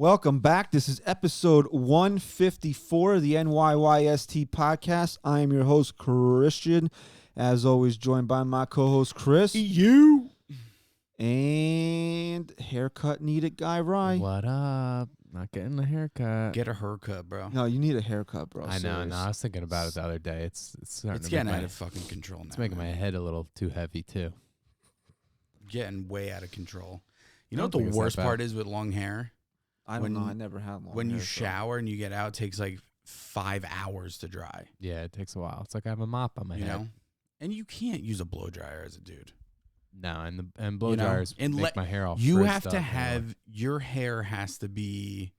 Welcome back. This is episode 154 of the NYYST podcast. I am your host, Christian. As always, joined by my co-host, Chris. You. And haircut needed guy, Rye. What up? Not getting a haircut. Get a haircut, bro. No, you need a haircut, bro. I know. Serious. No, I was thinking about it the other day. It's starting It's to getting make out my, of fucking control now. It's making my head a little too heavy too. Getting way out of control. You I know what don't the think it's that worst bad. part is with long hair? I don't when- know. I never had long When you hair, so- shower and you get out, it takes like 5 hours to dry. Yeah, it takes a while. It's like I have a mop on my You head. know? And you can't use a blow dryer as a dude. No, and blow You know? dryers And make my hair all You frizzed have up to anyway. have your hair has to be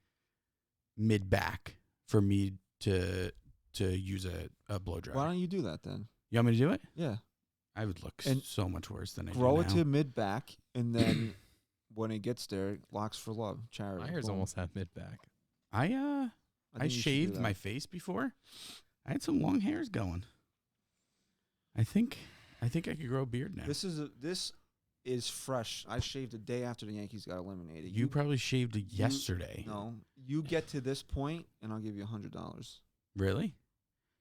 mid back for me to use a blow dryer. Why don't you do that then? You want me to do it? Yeah. I would look And so much worse than I Grow do it now. to mid-back, and then when it gets there, locks for love. Charity. My hair's Boom. almost half mid back. I think you should do shaved that. my face before. I had some long hairs going. I think I could grow a beard now. This is fresh. I shaved the day after the Yankees got eliminated. You probably shaved it yesterday. No, you get to this point, and I'll give you $100. Really?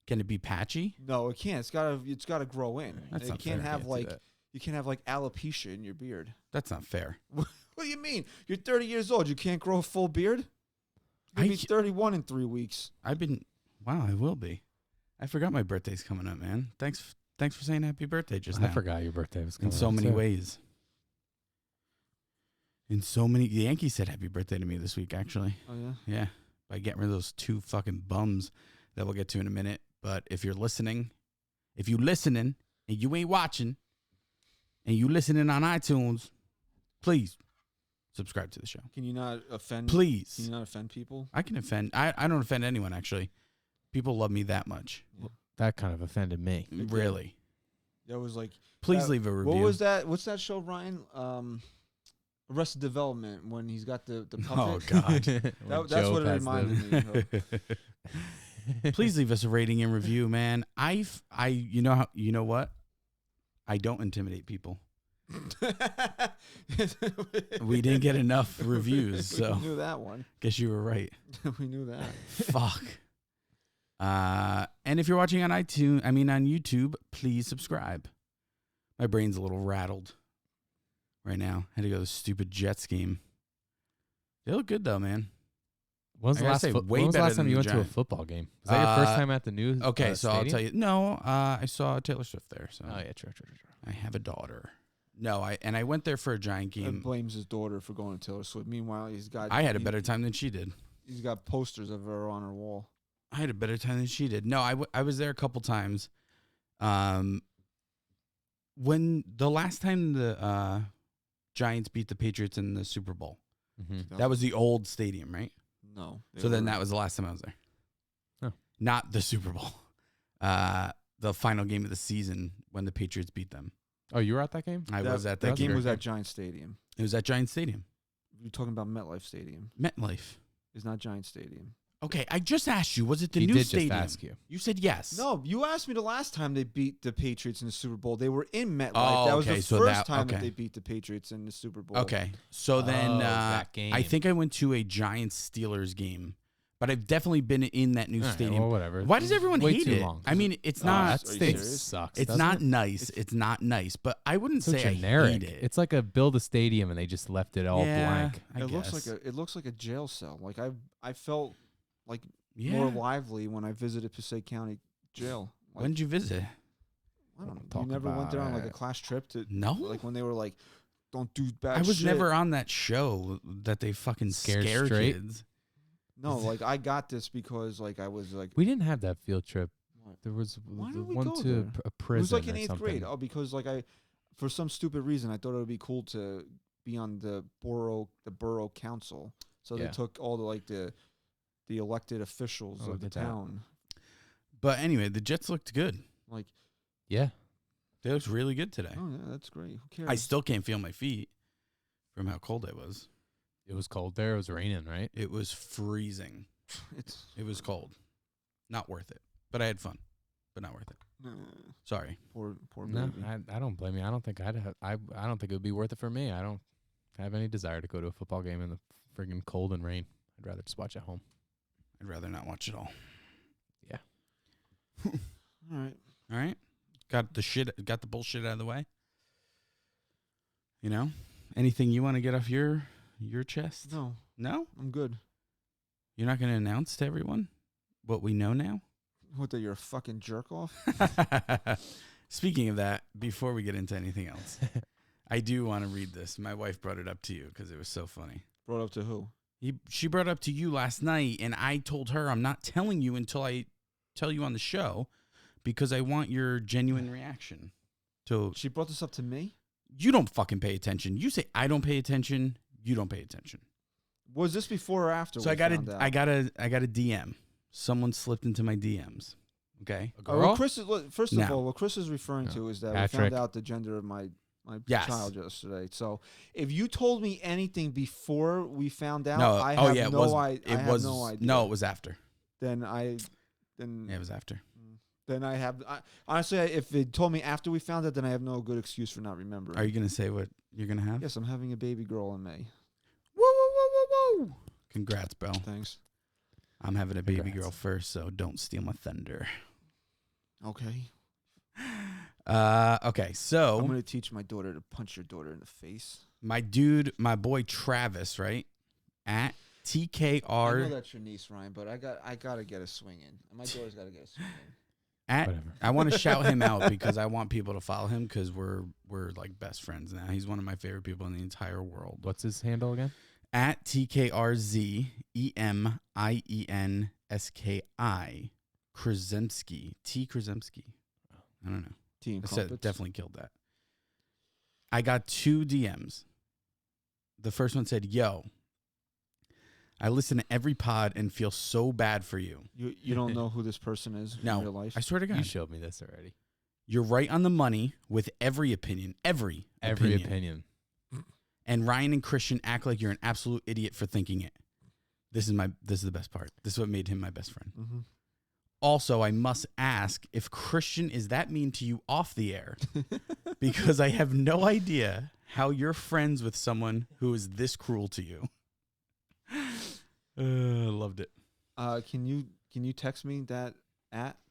Can it be patchy? No, it can't. It's gotta grow in. That's You not can't fair. have Can't do like that. you can't have like alopecia in your beard. That's not fair. What do you mean? You're 30 years old. You can't grow a full beard? You'll be 31 in 3 weeks. Wow, I will be. I forgot my birthday's coming up, man. Thanks for saying happy birthday just I now. forgot your birthday was In coming so up, many too. ways. The Yankees said happy birthday to me this week, actually. Oh yeah. Yeah, by getting rid of those two fucking bums that we'll get to in a minute. But if you're listening and you ain't watching and you listening on iTunes, please subscribe to the show. Can you not offend? Please. Can you not offend people? I can offend. I don't offend anyone, actually. People love me that much. That kind of offended me. did. Really. That was like. Please that- leave a review. What was that? What's that show, Ryan? Arrested Development, when he's got the puppet. Oh, God. That's what it reminded me of. Please leave us a rating and review, man. You know what? I don't intimidate people. We didn't get enough reviews, so We knew that one. guess you were right. We knew that. Fuck. And if you're watching on YouTube, please subscribe. My brain's a little rattled right now. Had to go to the stupid Jets game. They look good though, man. When was I the gotta last, say, when way was the better last time than you the went to a Giants. football game? Was that your first Uh, time at the new Okay, so I'll stadium? tell you. No, I saw Taylor Swift there. So Oh, yeah, true. I have a daughter. No, I went there for a Giant He game. blames his daughter for going to Taylor Swift. Meanwhile, I had a better time than she did. He's got posters of her on her wall. I had a better time than she did. No, I was there a couple times. When the last time the Giants beat the Patriots in the Super Bowl, Mm-hmm. that was the old stadium, right? No. So then that was the last time I was there. Oh. Not the Super Bowl. The final game of the season when the Patriots beat them. Oh, you were at that game? I was at that game. game. Was at Giant Stadium. It was at Giant Stadium. You're talking about MetLife Stadium. MetLife. It's not Giant Stadium. Okay, I just asked you, was it the He new did stadium? just ask you. You said yes. No, you asked me the last time they beat the Patriots in the Super Bowl. They were in MetLife. Oh, that was okay, the so first that- time okay. that they beat the Patriots in the Super Bowl. Okay, so then that game. I think I went to a Giants Steelers game, but I've definitely been in that new All right, stadium. well, whatever. Why does everyone Way hate too it? long. I mean, it's Oh, not. that Are you stadium serious? sucks. It's doesn't not it? nice. It's not nice, but I wouldn't So say generic. I hate it. It's like a build a stadium and they just left it all blank. I It looks guess. like a jail cell. Like I felt like Yeah. more lively when I visited Passaic County Jail. Like, When did you visit? I don't know. Talk You never went there on like a about class trip to No, like when they were like, don't do bad I was shit. never on that show that they fucking Scared scare Straight? kids. No, like I got this because like I was like We didn't have that field trip. What? There was Why the did we one go to there? a It prison. was like in or 8th something. grade. Oh, because like for some stupid reason I thought it would be cool to be on the borough council. So Yeah. they took all the elected officials Oh, of the did that. town. But anyway, the Jets looked good. Like, Yeah. They looked really good today. oh yeah, that's great. Who cares? I still can't feel my feet from how cold it was. It was cold there. It was raining, right? It was freezing. it's It was cold. Not worth it. But I had fun. But not worth it. Sorry. poor No, baby. I don't blame you. I don't think I don't think it would be worth it for me. I don't have any desire to go to a football game in the friggin' cold and rain. I'd rather just watch at home. I'd rather not watch it all. Yeah. All right. All right. Got the bullshit out of the way. You know? Anything you want to get off your chest? No, No? I'm good. You're not going to announce to everyone what we know now? What, that you're a fucking jerk off? Speaking of that, before we get into anything else, I do want to read this. My wife brought it up to you because it was so funny. Brought up to who? She brought it up to you last night, and I told her I'm not telling you until I tell you on the show because I want your genuine reaction. So She brought this up to me? you don't fucking pay attention. You say I don't pay attention. You don't pay attention. Was this before or after? So I got a DM. Someone slipped into my DMs. Okay. A girl? Well, first of No. all, what Chris is referring No. to is that Patrick. we found out the gender of my Yes. child yesterday. So if you told me anything before we found out, No. I Oh have yeah. It no was. I have no idea. No, it was after. Then Yeah, it was after. then I have honestly, if it told me after we found it, then I have no good excuse for not remembering. Are you gonna say what you're gonna have? Yes, I'm having a baby girl in May. Woo woo woo woo woo! Congrats, bro. Thanks. I'm having a baby Congrats. girl first, so don't steal my thunder. Okay. Okay, I'm so gonna teach my daughter to punch your daughter in the face. my boy Travis, right? At I know TKR that's your niece, Ryan, but I gotta get a swing in. My daughter's gotta get a swing in. at Whatever. I want to shout him out because I want people to follow him because we're like best friends now. He's one of my favorite people in the entire world. What's his handle again? At TKRZEMIENSKI Krzemski. T Krzemski. I don't know. Team I said, Crumpets. definitely killed that. I got 2 DMs. The first one said, "Yo, I listen to every pod and feel so bad for you. You don't know who this person is No. in real life? I swear to You God, showed me this already. you're right on the money with every opinion. Every Opinion. And Ryan and Christian act like you're an absolute idiot for thinking it. This is the best part. This is what made him my best friend. Mm-hmm. Also, I must ask if Christian is that mean to you off the air, because I have no idea how you're friends with someone who is this cruel to you." Loved it. Can you text me that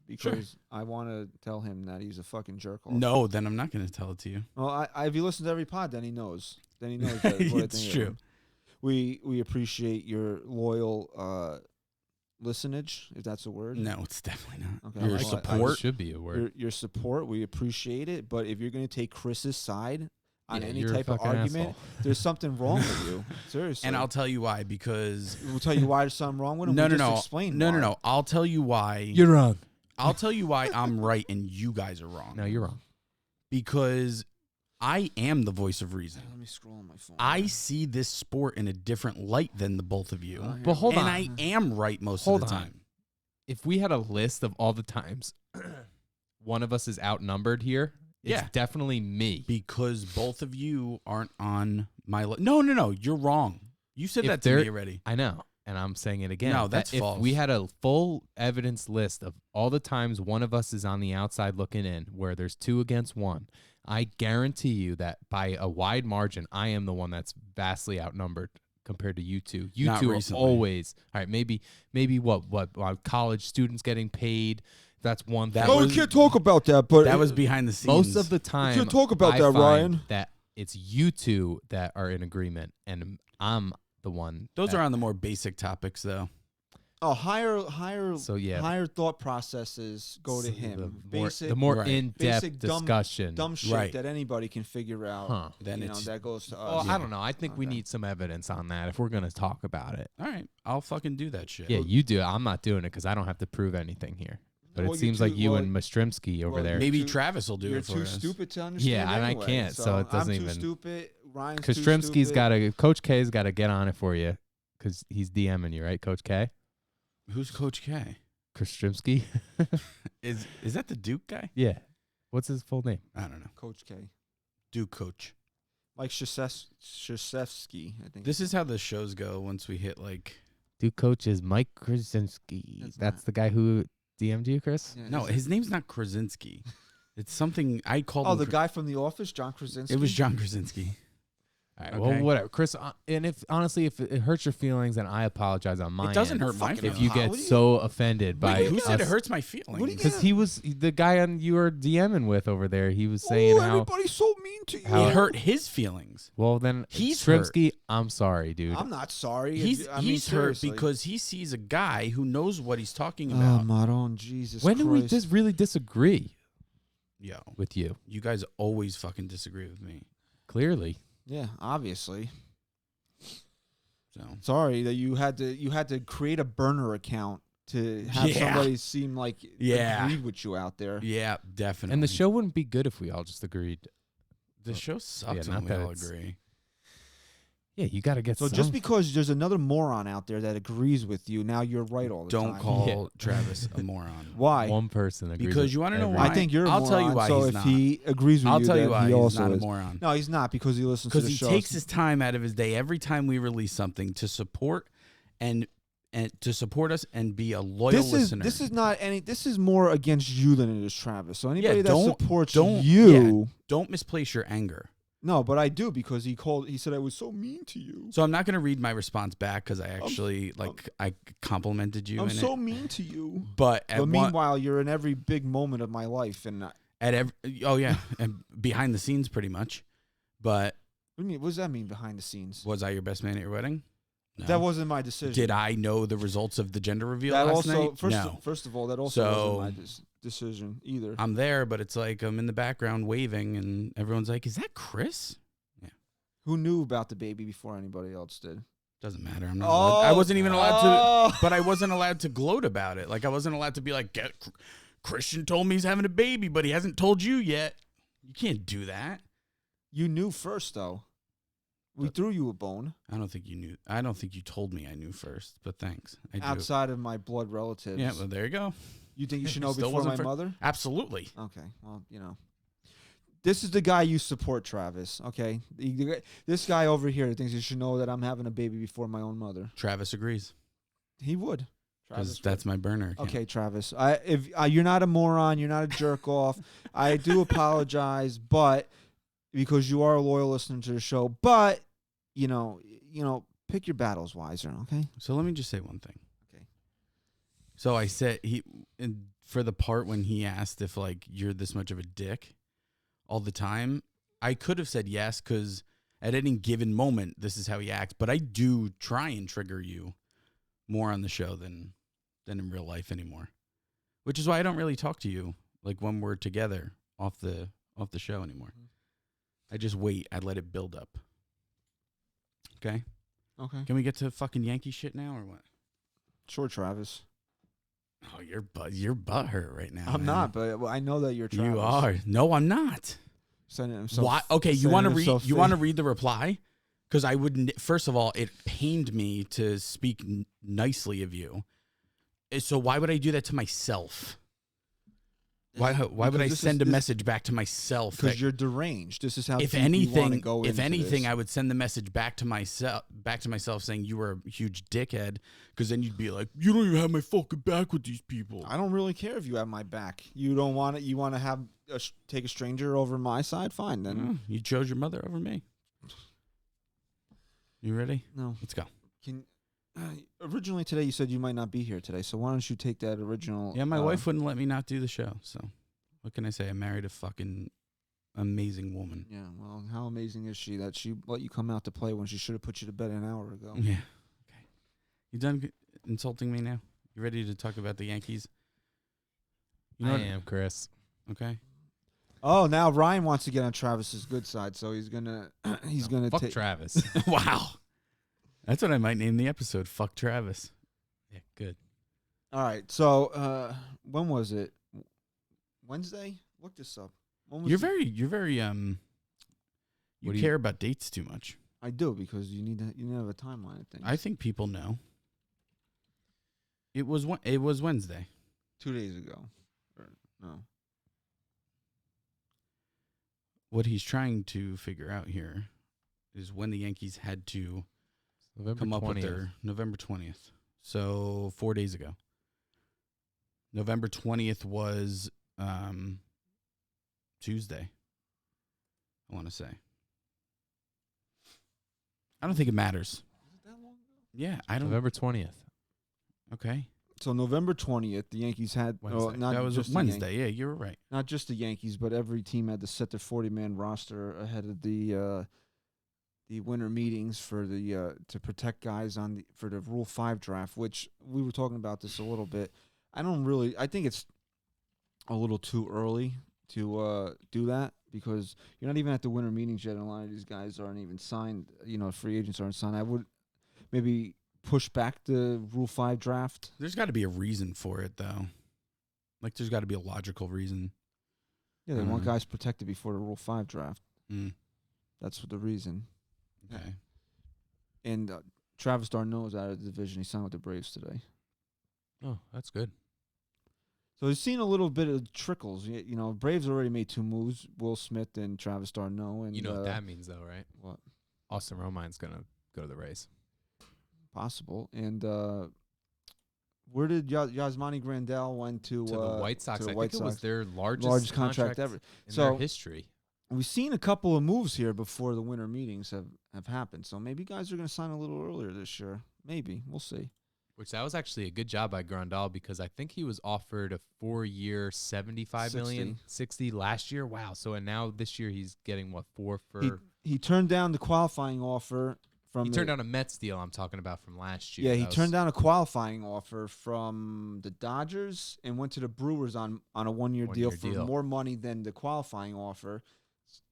because I want to tell him that he's a fucking jerk off. No, then I'm not going to tell it to you. Well, if he listens to every pod, then he knows. Then he knows that what I It's think of true. him. We appreciate your loyal listenage, if that's a word. No, it's definitely not. Okay, Your well, support. It should be a word. Your support, we appreciate it. But if you're going to take Chris's side on Yeah, any you're a type of fucking argument, asshole. there's something wrong with you. Seriously. And I'll tell you why, because we'll tell you why there's something wrong with him. no, We no, just no, explain no, why. no. I'll tell you why. You're wrong. I'll tell you why I'm right and you guys are wrong. No, you're wrong. Because I am the voice of reason. Let me scroll on my phone. I see this sport in a different light than the both of you. But hold and on. I am right most Hold of the on. time. If we had a list of all the times one of us is outnumbered here, it's Yeah. definitely me. Because both of you aren't on my list. No, you're wrong. You said If that to me there- already. I know, and I'm saying it again. No, that that's if false. we had a full evidence list of all the times one of us is on the outside looking in, where there's 2 against 1, I guarantee you that by a wide margin, I am the one that's vastly outnumbered compared to you two. You Not two recently. are always all right. Maybe what college students getting paid. That's one thing. That Oh, was- we can't talk about that. But That was behind the scenes. Most of the time, can't talk about I that, find Ryan. That it's you two that are in agreement, and I'm the one. Those that- are on the more basic topics, though. higher So yeah, higher thought processes go to so him. The more Right. in-depth basic dumb- discussion. dumb shit Right. that anybody can figure out. Huh. Then you know, it's that goes to Well, us. I don't know. I think we Okay. need some evidence on that if we're gonna talk about it. all right. I'll fucking do that shit. Yeah, you do. I'm not doing it because I don't have to prove anything here. But Well, it you seems two- like you well, and Mastrimsky over well, there. Maybe too- Travis will do You're it for too us. stupid to understand. Yeah, and I anyway, can't, so it doesn't I'm even- too stupid. Ryan's too Kostrimsky's stupid. Coach K's got to get on it for you because he's DMing you, right, Coach K? Who's Coach K? Kostrimsky? Is that the Duke guy? Yeah. What's his full name? I don't know. Coach K. Duke coach. Like Krzyzewski, I think. This is how the shows go once we hit like. Duke coach is Mike Krasinski. That's That's not- the guy who DM'd you, Chris? Yeah, No, is it- his name's not Krasinski. It's something I called. Oh, him the guy from The Office, John Krasinski. It was John Krasinski. All right, Okay. well, whatever, Chris. And if honestly, if it hurts your feelings, then I apologize on my It doesn't end. hurt my Fucking feelings. If you get so offended by Who said it us, hurts my feelings? What do you because he was the guy you were DMing with over there. He was saying how. everybody's so mean to you. how- It hurt his feelings. Well, then He's Shrimpsky, I'm sorry, dude. I'm not sorry. He's I mean, he's hurt seriously. because he sees a guy who knows what he's talking Oh, about. Maron, Jesus When do we Christ. just really disagree Yo, with you? you guys always fucking disagree with me. Clearly. Yeah, obviously. So Sorry that you had to create a burner account to have Yeah. somebody seem like Yeah. agreed with you out there. yeah, definitely. And the show wouldn't be good if we all just agreed. the show sucks not when we that all it's- agree. Yeah, you got to get So some. just because there's another moron out there that agrees with you, now you're right all the Don't time. call Travis a moron. Why? one person agrees Because with you wanna know every- why? I think you're a I'll moron. tell you why so he's if not. he agrees with I'll you, tell you then why he he's also not a is. moron. No, he's not because he listens to Because the he show. takes his time out of his day every time we release something to support and to support us and be a loyal listener. This is not any. This is more against you than it is Travis. So anybody that don't- supports don't- you, Don't misplace your anger. no, but I do because he said I was so mean to you. So I'm not going to read my response back because I actually I complimented you. I'm in so it. mean to you. But But meanwhile, you're in every big moment of my life, and what and behind the scenes pretty much. But do you mean? What does that mean behind the scenes? was I your best man at your wedding? No. That wasn't my decision. Did I know the results of the gender reveal That last also night? first No. first of all, that also So- wasn't my decision either. I'm there, but it's like I'm in the background waving, and everyone's like, "Is that Chris?" Who knew about the baby before anybody else did? Doesn't matter. I'm not. Allowed, I wasn't even allowed Oh. to. But I wasn't allowed to gloat about it. Like I wasn't allowed to be like, Christian told me he's having a baby, but he hasn't told you yet. You can't do that. You knew first, though. We threw you a bone I don't think you knew. I don't think you told me I knew first. But thanks. I do. outside of my blood relatives. Yeah. Well, there you go. You think you should know Still before my wasn't mother? Absolutely. Okay. Well, this is the guy you support, Travis. Okay. This guy over here thinks you should know that I'm having a baby before my own mother. Travis agrees He would. because Travis would. that's my burner. account. Okay, Travis. If you're not a moron, you're not a jerk off. I do apologize, but because you are a loyal listener to the show, but pick your battles wiser. Okay. So let me just say one thing. Okay. So I said for the part when he asked if like you're this much of a dick all the time, I could have said yes because at any given moment this is how he acts. But I do try and trigger you more on the show than in real life anymore, which is why I don't really talk to you like when we're together off the show anymore. I just wait. I let it build up. Okay. Okay. Can we get to fucking Yankee shit now or what? Sure, Travis. Oh, you're butthurt right now. I'm man. not, but I know that you're Travis. You are. No, I'm not. Sending himself. Why? Okay, you sending want to read? himself You want to read the reply? Because I wouldn't. First of all, it pained me to speak nicely of you. So why would I do that to myself? Why would I send a message back to myself? Because you're deranged. This is how. If deep you wanna anything, go if into anything, this. I would send the message back to myself saying you were a huge dickhead. Because then you'd be like, you don't even have my fucking back with these people. I don't really care if you have my back. You don't want it. You want to have take a stranger over my side. Fine then. You chose your mother over me. You ready? No. Let's go. Originally today you said you might not be here today, so why don't you take that original? Yeah, my wife wouldn't let me not do the show. So what can I say? I married a fucking amazing woman. Yeah. Well, how amazing is she that she let you come out to play when she should have put you to bed an hour ago? Yeah. Okay. You done insulting me now? You ready to talk about the Yankees? You know I what- am, Chris. Okay. Oh, now Ryan wants to get on Travis's good side, so he's gonna Fuck take. Travis. Wow. That's what I might name the episode. Fuck Travis. Yeah, good. All right. So when was it? Wednesday. Look this up. When was You're it? very What you do you- care about dates too much. I do because you need to have a timeline of things. I think people know. It was Wednesday. 2 days ago. Or, no. What he's trying to figure out here is when the Yankees had to November come up 20th. with their November 20th. So 4 days ago. November 20th was Tuesday, I want to say. I don't think it matters. Was it that long ago? Yeah, I don't. November 20th. Okay. So November 20th, the Yankees had Wednesday. not That was just Wednesday. Yeah, you were right. not just the Yankees, but every team had to set their 40-man roster ahead of the winter meetings for the to protect guys for the Rule 5 draft, which we were talking about this a little bit. I think it's a little too early to do that because you're not even at the winter meetings yet, and a lot of these guys aren't even signed. Free agents aren't signed. I would maybe push back the Rule 5 draft. There's got to be a reason for it, though. Like, there's got to be a logical reason. Yeah, they want guys protected before the Rule 5 draft. Mm. That's the reason. Okay. And Travis d'Arnaud is out of the division. He signed with the Braves today. Oh, that's good. So he's seen a little bit of trickles. Braves already made 2 moves, Will Smith and Travis d'Arnaud. And You know what that means, though, right? What? Austin Romine's going to go to the Rays. Possible. And where did Yasmani Grandal went to To the White Sox. to the I White think it was Sox. their largest Contract ever. in So- their history. We've seen a couple of moves here before the winter meetings have happened. So maybe guys are going to sign a little earlier this year. Maybe. We'll see. Which that was actually a good job by Grandal because I think he was offered a 4-year, $75 million, 60 last year. Wow. So and now this year he's getting what 4 for. He turned down the qualifying offer from. He turned down a Mets deal. I'm talking about from last year. Yeah, he turned down a qualifying offer from the Dodgers and went to the Brewers on a 1-year deal for more money than the qualifying offer.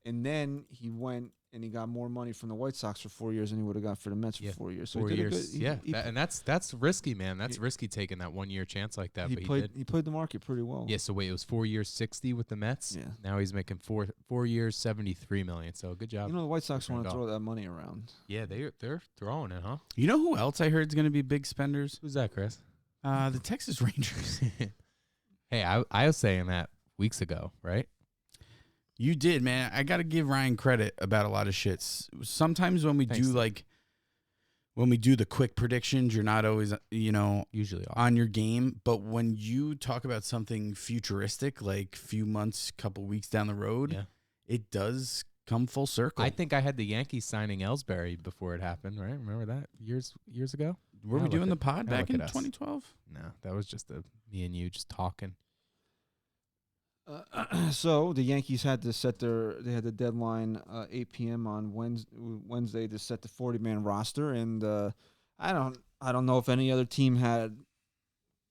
And then he went and he got more money from the White Sox for 4 years than he would have got for the Mets for 4 years. So 4 he did years. And that's risky, man. That's risky taking that 1-year chance like that. He But he played the market pretty well. Yeah. So wait, it was 4 years, 60 with the Mets. Yeah. Now he's making 4 years, $73 million. So good job. The White Sox want to throw that money around. Yeah, they're throwing it, huh? You know who else I heard is going to be big spenders? Who's that, Chris? The Texas Rangers. Hey, I was saying that weeks ago, right? You did, man. I got to give Ryan credit about a lot of shit. Sometimes when we do the quick predictions, you're not always, Usually on your game. But when you talk about something futuristic, like few months, couple weeks down the road, it does come full circle. I think I had the Yankees signing Ellsbury before it happened, right? Remember that years ago? Were we doing the pod back in 2012? No, that was just me and you just talking. So the Yankees had to they had the deadline 8 p.m. on Wednesday to set the 40-man roster, and I don't know if any other team had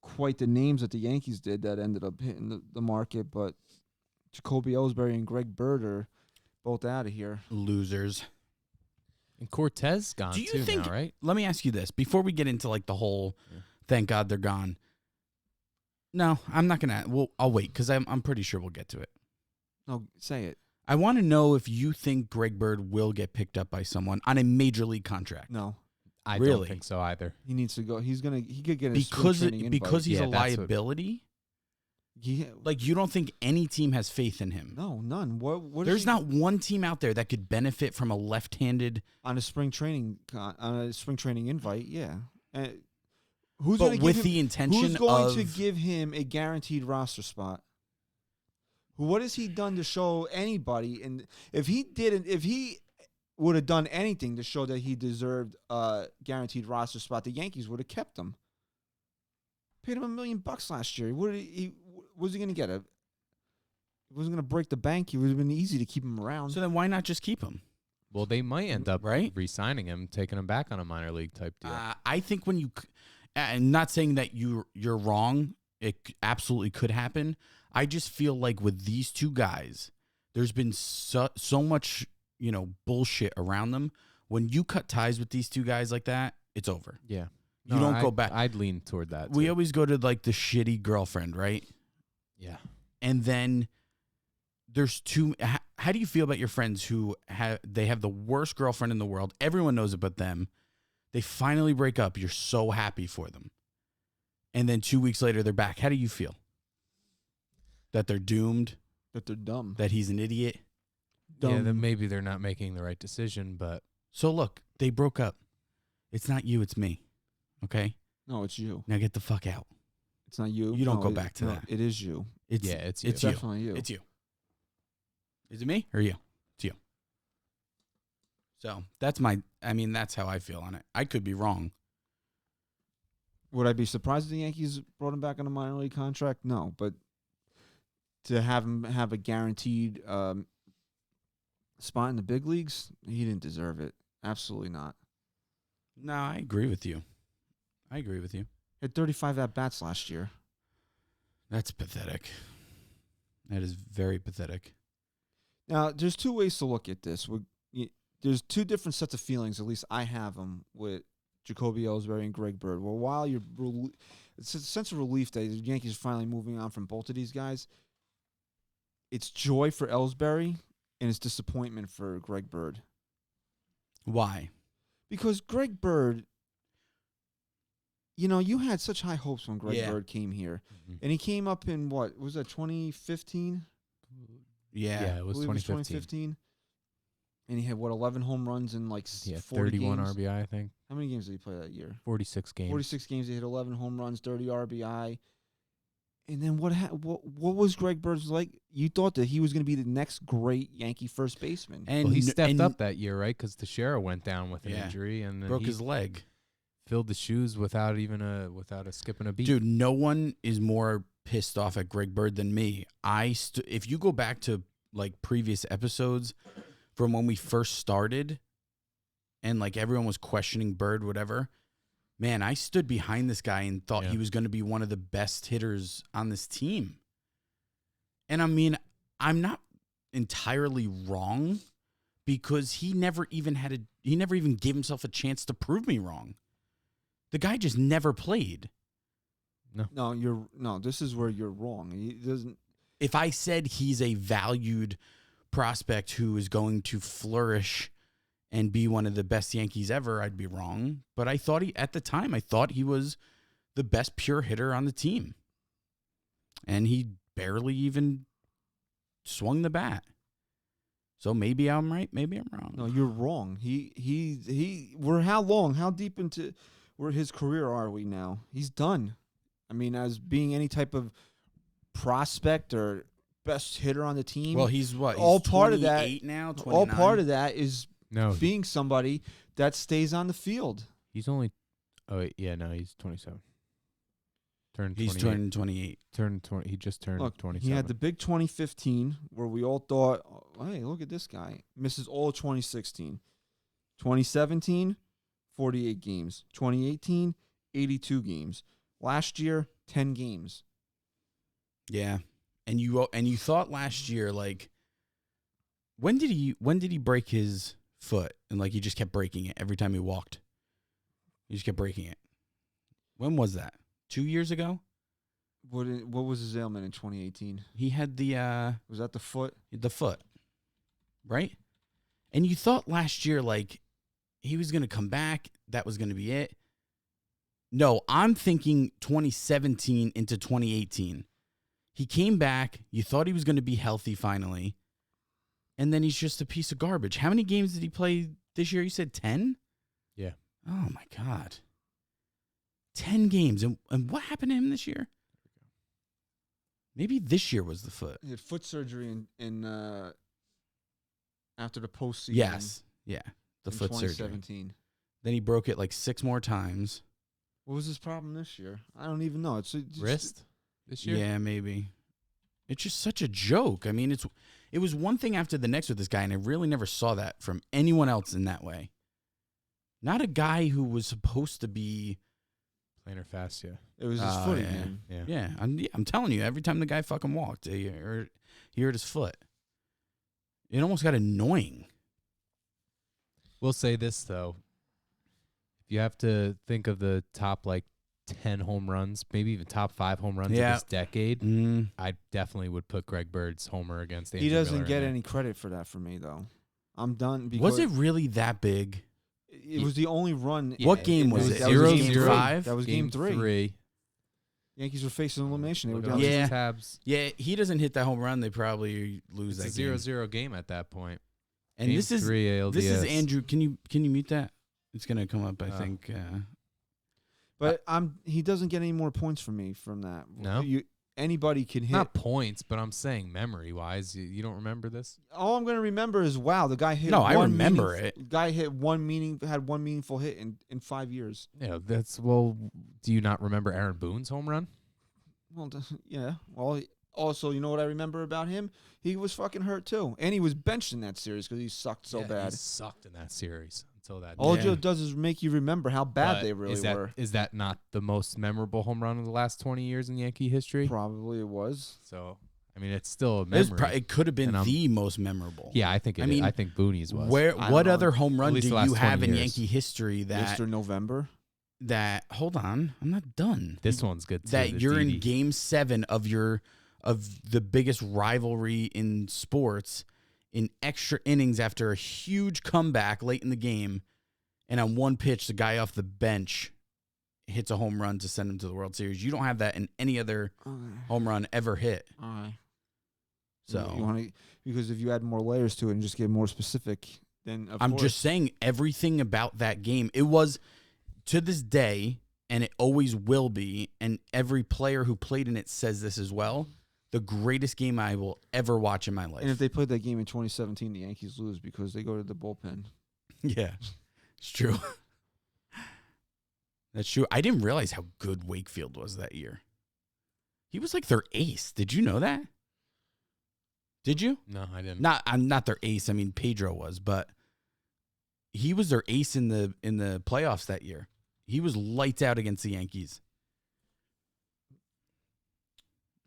quite the names that the Yankees did that ended up hitting the market, but Jacoby Ellsbury and Greg Bird are both out of here. Losers. And Cortez gone Do you too think, now, right? Let me ask you this before we get into like the whole thank God they're gone. No, I'm not going to. I'll wait because I'm pretty sure we'll get to it. No, say it. I want to know if you think Greg Bird will get picked up by someone on a major league contract. No. I Really? don't think so either. He needs to go. He could get a Because training because he's Yeah, a that's liability? Yeah. Like, you don't think any team has faith in him? No, none. What There's not one team out there that could benefit from a left-handed. on a spring training invite? Yeah. Who's But going with the intention Who's going of to give him a guaranteed roster spot? What has he done to show anybody? And if he would have done anything to show that he deserved a guaranteed roster spot, the Yankees would have kept him. Paid him $1 million last year. What was he going to get? He wasn't going to break the bank. It would have been easy to keep him around. So then why not just keep him? Well, they might end up Right? re-signing him, taking him back on a minor league type deal. I think when you, and not saying that you're wrong, it absolutely could happen. I just feel like with these two guys, there's been so much bullshit around them. When you cut ties with these two guys like that, it's over. Yeah. You don't go back. I'd lean toward that. We too. always go to like the shitty girlfriend, right? Yeah. And then there's two. How do you feel about your friends who have the worst girlfriend in the world? Everyone knows it but them. They finally break up. You're so happy for them. And then 2 weeks later, they're back. How do you feel? That they're doomed? that they're dumb. That he's an idiot? Yeah, then maybe they're not making the right decision, but So look, they broke up. It's not you, it's me. Okay? No, it's you. Now get the fuck out. It's not you. You don't No, go back to that. It is you. It's it's you. It's you. Definitely you. It's you. Is it me or you? It's you. So that's that's how I feel on it. I could be wrong. Would I be surprised if the Yankees brought him back on a minor league contract? No, but to have him have a guaranteed spot in the big leagues, he didn't deserve it. Absolutely not. No, I agree with you. Had 35 at-bats last year. That's pathetic. That is very pathetic. Now, there's two ways to look at this. There's two different sets of feelings, at least I have them, with Jacoby Ellsbury and Greg Bird. Well, while it's a sense of relief that the Yankees are finally moving on from both of these guys, it's joy for Ellsbury and it's disappointment for Greg Bird. Why? Because Greg Bird, you had such high hopes when Greg Bird came here. Mm-hmm. And he came up in, what, was that 2015? Yeah, it was 2015. And he had, 11 home runs in like 40 31 games? RBI, I think. How many games did he play that year? 46 games. 46 games. He hit 11 home runs, 30 RBI. And then what was Greg Bird's like? You thought that he was going to be the next great Yankee first baseman. And he stepped up that year, right? Because Teixeira went down with an injury and then broke his leg. Filled the shoes without a skipping a beat. Dude, no one is more pissed off at Greg Bird than me. If you go back to like previous episodes from when we first started and like everyone was questioning Bird, whatever, man, I stood behind this guy and thought he was going to be one of the best hitters on this team. And I mean, I'm not entirely wrong because he never even gave himself a chance to prove me wrong. The guy just never played. No, this is where you're wrong. He doesn't. If I said he's a valued prospect who is going to flourish and be one of the best Yankees ever, I'd be wrong. But I thought at the time he was the best pure hitter on the team. And he barely even swung the bat. So maybe I'm right, maybe I'm wrong. No, you're wrong. How deep into his career are we now? He's done. I mean, as being any type of prospect or best hitter on the team. Well, he's what? He's all part of that now. 29? All part of that is No. being somebody that stays on the field. He's only. Oh wait, yeah, no, he's 27. He's turning 28. He just turned 27. He had the big 2015 where we all thought, oh, hey, look at this guy. Misses all of 2016. 2017, 48 games. 2018, 82 games. Last year, 10 games. Yeah. And you thought last year, like, when did he break his foot? And like he just kept breaking it every time he walked. He just kept breaking it. When was that? 2 years ago? What was his ailment in 2018? He had the was that the foot? The foot. Right? And you thought last year like he was gonna come back, that was gonna be it. No, I'm thinking 2017 into 2018. He came back, you thought he was gonna be healthy finally, and then he's just a piece of garbage. How many games did he play this year? You said 10? Yeah. Oh my God. 10 games. And what happened to him this year? Maybe this year was the foot. He had foot surgery in after the postseason. Yes. Yeah. The foot surgery. 2017. Then he broke it like 6 more times. What was his problem this year? I don't even know. It's wrist this year? Yeah, maybe. It's just such a joke. I mean, it was one thing after the next with this guy, and I really never saw that from anyone else in that way. Not a guy who was supposed to be plantar fascia. It was his foot again. Yeah. I'm telling you, every time the guy fucking walked, he hurt his foot. It almost got annoying. We'll say this though. If you have to think of the top like 10 home runs, maybe even top 5 home runs of this decade, I definitely would put Greg Bird's homer against Andrew He doesn't Miller get in any credit for that for me, though. I'm done. Was it really that big? It was the only run. What game was it? That was game 0-0. 5? That was game 3. 3. Yankees were facing elimination. They were Look down at all Yeah. these tabs. Yeah, he doesn't hit that home run, they probably lose It's that a game. 0-0 game at that point. And Game this is 3 ALDS. This is Andrew. Can you mute that? It's gonna come up, I think. But he doesn't get any more points from me from that. No? anybody can hit. Not points, but I'm saying memory-wise. You don't remember this? All I'm going to remember is, wow, the guy hit No, I remember it. Guy had one meaningful hit in 5 years. Yeah, do you not remember Aaron Boone's home run? Well, yeah. Well, also, you know what I remember about him? He was fucking hurt, too. And he was benched in that series because he sucked so bad. He sucked in that series until that. All day. it does is make you remember how bad they really were. Is that not the most memorable home run of the last 20 years in Yankee history? Probably it was. So, I mean, it's still a memory. It could have been the most memorable. Yeah, I think I think Booney's was. What other home run do you have in years. Yankee history that Mr. November? Hold on, I'm not done. This one's good too. That you're in Game 7 of the biggest rivalry in sports, in extra innings after a huge comeback late in the game, and on one pitch, the guy off the bench hits a home run to send him to the World Series. You don't have that in any other home run ever hit. All right. So you want to, because if you add more layers to it and just get more specific, then of I'm course. just saying everything about that game. It was, to this day, and it always will be, and every player who played in it says this as well, the greatest game I will ever watch in my life. And if they played that game in 2017, the Yankees lose because they go to the bullpen. Yeah, it's true. That's true. I didn't realize how good Wakefield was that year. He was like their ace. Did you know that? Did you? No, I didn't. I'm not their ace. I mean, Pedro was, but he was their ace in the playoffs that year. He was lights out against the Yankees.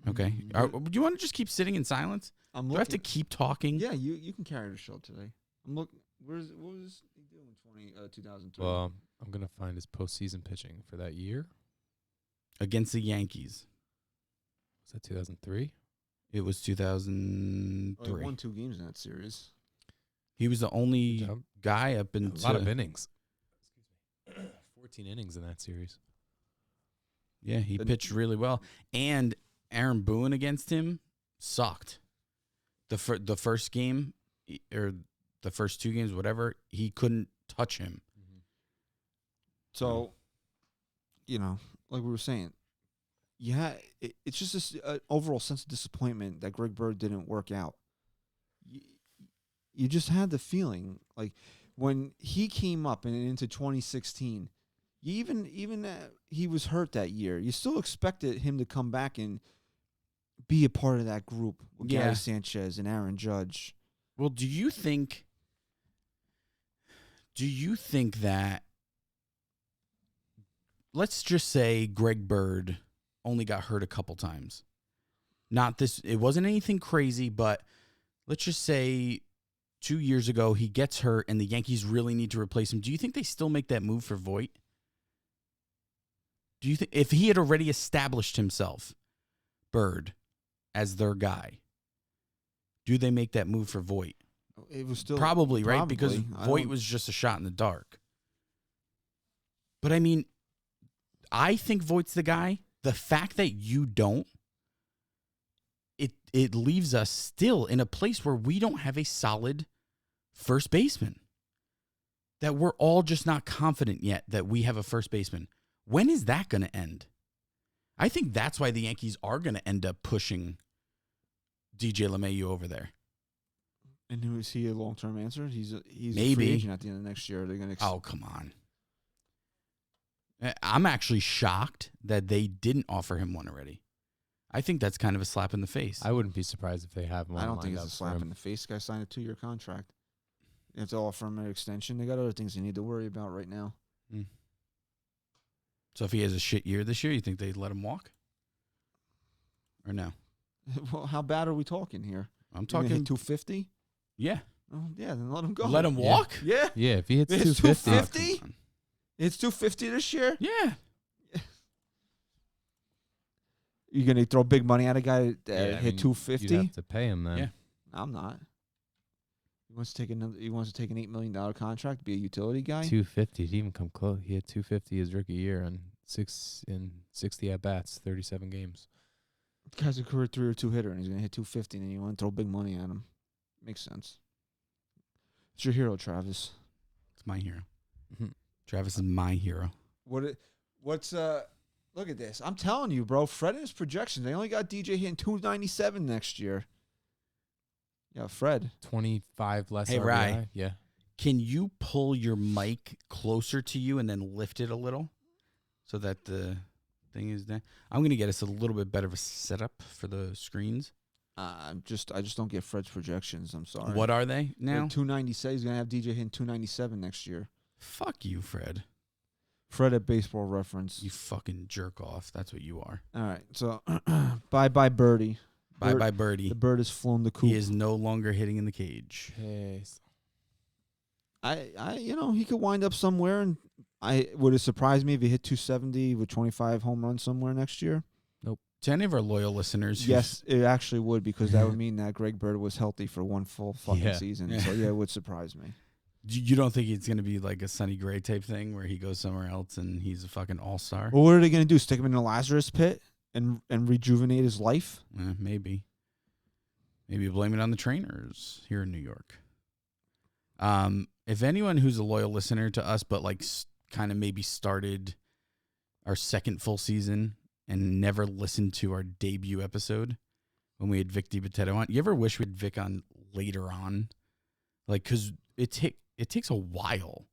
Okay. Do you want to just keep sitting in silence? Do I have to keep talking? Yeah, you can carry the show today. I'm looking. What was he doing in 2003? Well, I'm gonna find his postseason pitching for that year Against the Yankees. Was that 2003? It was 2003. He won 2 games in that series. He was the only guy up A into lot of innings. 14 innings in that series. Yeah, he pitched really well. And Aaron Boone against him sucked. The first game, or the first 2 games, whatever, he couldn't touch him. So, like we were saying, it's just this overall sense of disappointment that Greg Bird didn't work out. You just had the feeling, like, when he came up and into 2016, he was hurt that year. You still expected him to come back and be a part of that group with Gary Sanchez and Aaron Judge. Well, do you think that, let's just say Greg Bird only got hurt a couple times. It wasn't anything crazy, but let's just say 2 years ago he gets hurt and the Yankees really need to replace him. Do you think they still make that move for Voit? Do you think if he had already established himself, Bird, as their guy, do they make that move for Voit? It was still probably, right? Because Voit was just a shot in the dark. But I mean, I think Voigt's the guy. The fact that you don't, it leaves us still in a place where we don't have a solid first baseman. That we're all just not confident yet that we have a first baseman. When is that going to end? I think that's why the Yankees are going to end up pushing DJ LeMahieu over there. And who is he a long-term answer? He's Maybe. a free agent at the end of next year. They're going to. Oh, come on. I'm actually shocked that they didn't offer him one already. I think that's kind of a slap in the face. I wouldn't be surprised if they have one. I don't think it's a slap in the face. Guy signed a 2-year contract. They have to offer him an extension. They got other things they need to worry about right now. So if he has a shit year this year, you think they'd let him walk? Or no? Well, how bad are we talking here? I'm talking 250. Yeah. Oh, yeah, then let him go. Let him walk? Yeah. Yeah, if he hits It's 250. 250? It's 250 this year? Yeah. You're going to throw big money at a guy that hit 250? You have to pay him then. Yeah. I'm not. He wants to take an $8 million contract, be a utility guy. 250. He didn't even come close. He had 250 his rookie year on 60 at bats, 37 games. The guy's a career 3 or 2 hitter, and he's going to hit 250, and you want to throw big money at him. Makes sense. It's your hero, Travis. It's my hero. Travis is my hero. Let's Look at this. I'm telling you, bro. Fred and his projections. They only got DJ hitting 297 next year. Yeah, Fred. 25 less Hey, RBI. Rye. Yeah. Can you pull your mic closer to you and then lift it a little so that the thing is there? I'm going to get us a little bit better of a setup for the screens. I just don't get Fred's projections. I'm sorry. What are they now? 297. He's gonna have DJ hitting 297 next year. Fuck you, Fred. Fred at Baseball Reference. You fucking jerk off. That's what you are. All right. So, bye Birdie. Bye bye birdie. The bird has flown the coop. He is no longer hitting in the cage. Yes. He could wind up somewhere, and would it surprise me if he hit 270 with 25 home runs somewhere next year? To any of our loyal listeners, Yes, it actually would, because that would mean that Greg Bird was healthy for one full fucking Yeah. season. Yeah. So yeah, it would surprise me. you don't think it's going to be like a Sonny Gray type thing where he goes somewhere else and he's a fucking all-star? Well, what are they going to do? Stick him in the Lazarus pit and rejuvenate his life? Maybe. Maybe blame it on the trainers here in New York. If anyone who's a loyal listener to us, but like kind of maybe started our second full season and never listened to our debut episode when we had Vic DiBattista on, you ever wish we had Vic on later on? Like, because it takes a while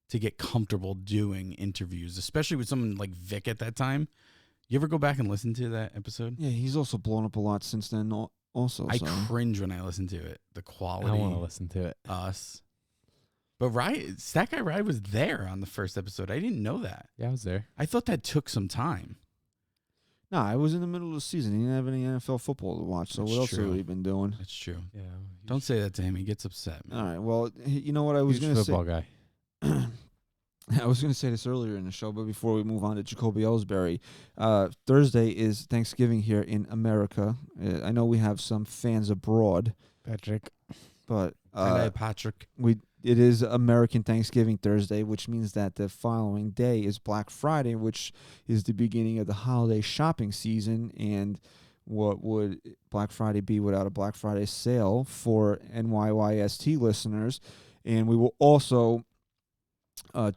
to get comfortable doing interviews, especially with someone like Vic at that time. You ever go back and listen to that episode? Yeah, he's also blown up a lot since then. Also, I cringe when I listen to it. The quality. I want to listen to it. Us. But Stat Guy Rye was there on the first episode. I didn't know that. Yeah, I was there. I thought that took some time. No, I was in the middle of the season. He didn't have any NFL football to watch. So That's what else true. have we been doing? That's true. Yeah. Don't say that to him. He gets upset, man. All right. Well, you know what I was Huge going to say. football guy. I was going to say this earlier in the show, but before we move on to Jacoby Ellsbury, Thursday is Thanksgiving here in America. I know we have some fans abroad, Patrick. but Hello, Patrick. it is American Thanksgiving Thursday, which means that the following day is Black Friday, which is the beginning of the holiday shopping season. And what would Black Friday be without a Black Friday sale for NYYST listeners? And we will also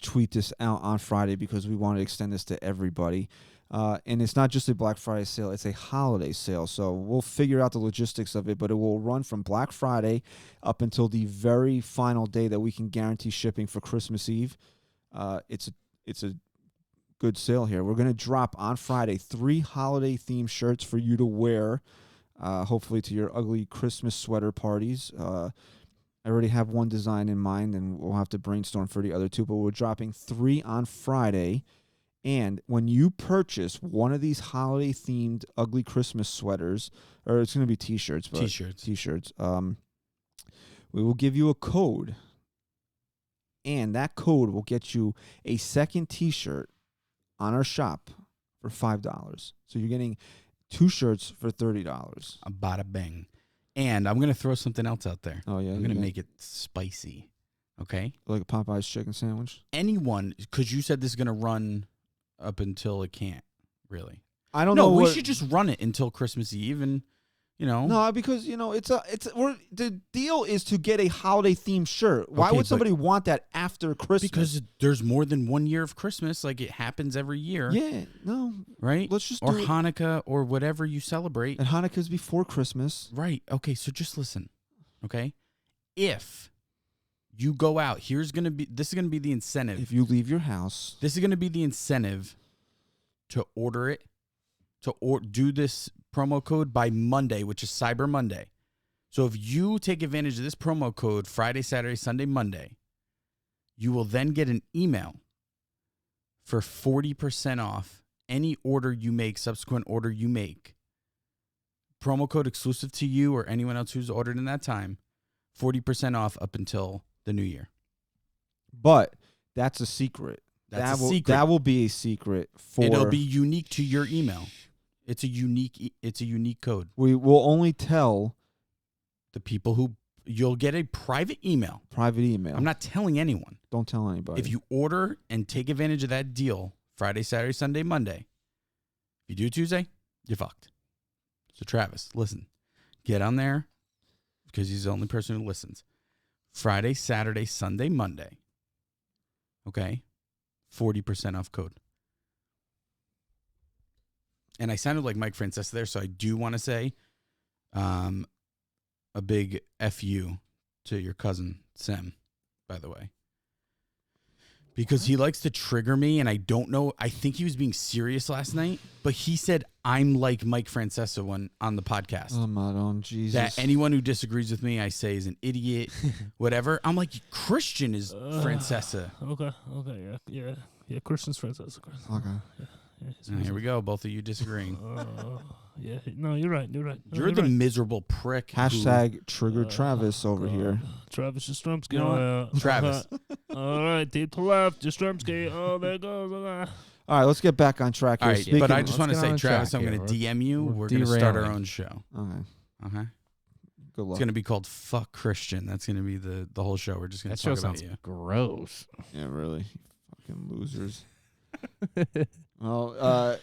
tweet this out on Friday because we want to extend this to everybody. And it's not just a Black Friday sale, it's a holiday sale. So we'll figure out the logistics of it, but it will run from Black Friday up until the very final day that we can guarantee shipping for Christmas Eve. It's a good sale here. We're going to drop on Friday 3 holiday-themed shirts for you to wear, hopefully to your ugly Christmas sweater parties. I already have one design in mind, and we'll have to brainstorm for the other 2, but we're dropping 3 on Friday. And when you purchase one of these holiday-themed ugly Christmas sweaters, or it's going to be T-shirts. T-shirts. We will give you a code, and that code will get you a second T-shirt on our shop for $5. So you're getting 2 shirts for $30. A bada bang. And I'm going to throw something else out there. Oh, yeah? I'm going to make it spicy. Okay? like a Popeye's chicken sandwich? Anyone, because you said this is going to run up until it can't, really. I don't know. No, we should just run it until Christmas Eve and, No, because the deal is to get a holiday themed shirt. Why Okay, would but- somebody want that after Christmas? Because there's more than 1 year of Christmas. Like, it happens every year. yeah, no, Right? let's just Or do it. Hanukkah or whatever you celebrate. And Hanukkah's before Christmas. Right. Okay, so just listen. Okay? If you go out, this is going to be the incentive. If you leave your house, This is going to be the incentive to order it, do this promo code by Monday, which is Cyber Monday. So if you take advantage of this promo code Friday, Saturday, Sunday, Monday, you will then get an email for 40% off any order you make, subsequent order you make. Promo code exclusive to you or anyone else who's ordered in that time, 40% off up until the new year. but that's a secret. That's a secret. That will be a secret for. It'll be unique to your email. It's a unique code. We will only tell The people who you'll get a private email. private email. I'm not telling anyone. Don't tell anybody. If you order and take advantage of that deal Friday, Saturday, Sunday, Monday, if you do Tuesday, you're fucked. So Travis, listen, get on there because he's the only person who listens. Friday, Saturday, Sunday, Monday. Okay? 40% off code. and I sounded like Mike Francesa there, so I do want to say a big F-U to your cousin, Sam, by the way. Because he likes to trigger me, and I don't know. I think he was being serious last night, but he said, I'm like Mike Francesa on the podcast. Oh, my own Jesus. That anyone who disagrees with me, I say is an idiot, whatever. I'm like, Christian is Francesa. Okay, yeah. Christian's Francesa. Okay. Here we go. Both of you disagreeing. Yeah, no, you're right. No, You're the right. miserable prick. Hashtag trigger Travis over here. Travis Jastrzemski. You know Travis. All right, deep to left. Jastrzemski. Oh, there it goes. All right, let's get back on track here. All right, Speaking but I of- just want to let's say, get on Travis, track I'm here. going to DM you. We're We're going to start our derailing. own show. Okay, Okay. good luck. It's going to be called Fuck Christian. That's going to be the whole show. We're just going That to show talk about sounds you. gross. Yeah, really. Fucking losers. Well,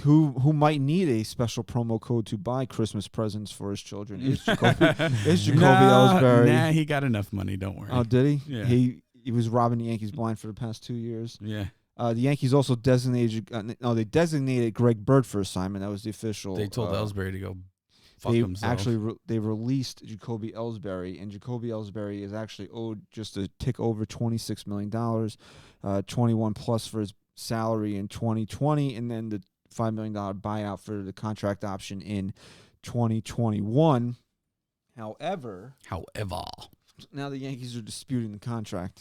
who might need a special promo code to buy Christmas presents for his children is Jacoby Ellsbury. Nah, he got enough money. Don't worry. Oh, did he? Yeah. He was robbing the Yankees blind for the past 2 years. Yeah. The Yankees also designated they designated Greg Bird for assignment. That was the official. They told Ellsbury to go fuck They himself. actually they released Jacoby Ellsbury, and Jacoby Ellsbury is actually owed just a tick over $26 million, 21 plus for his salary in 2020, and then the $5 million buyout for the contract option in 2021. However, now the Yankees are disputing the contract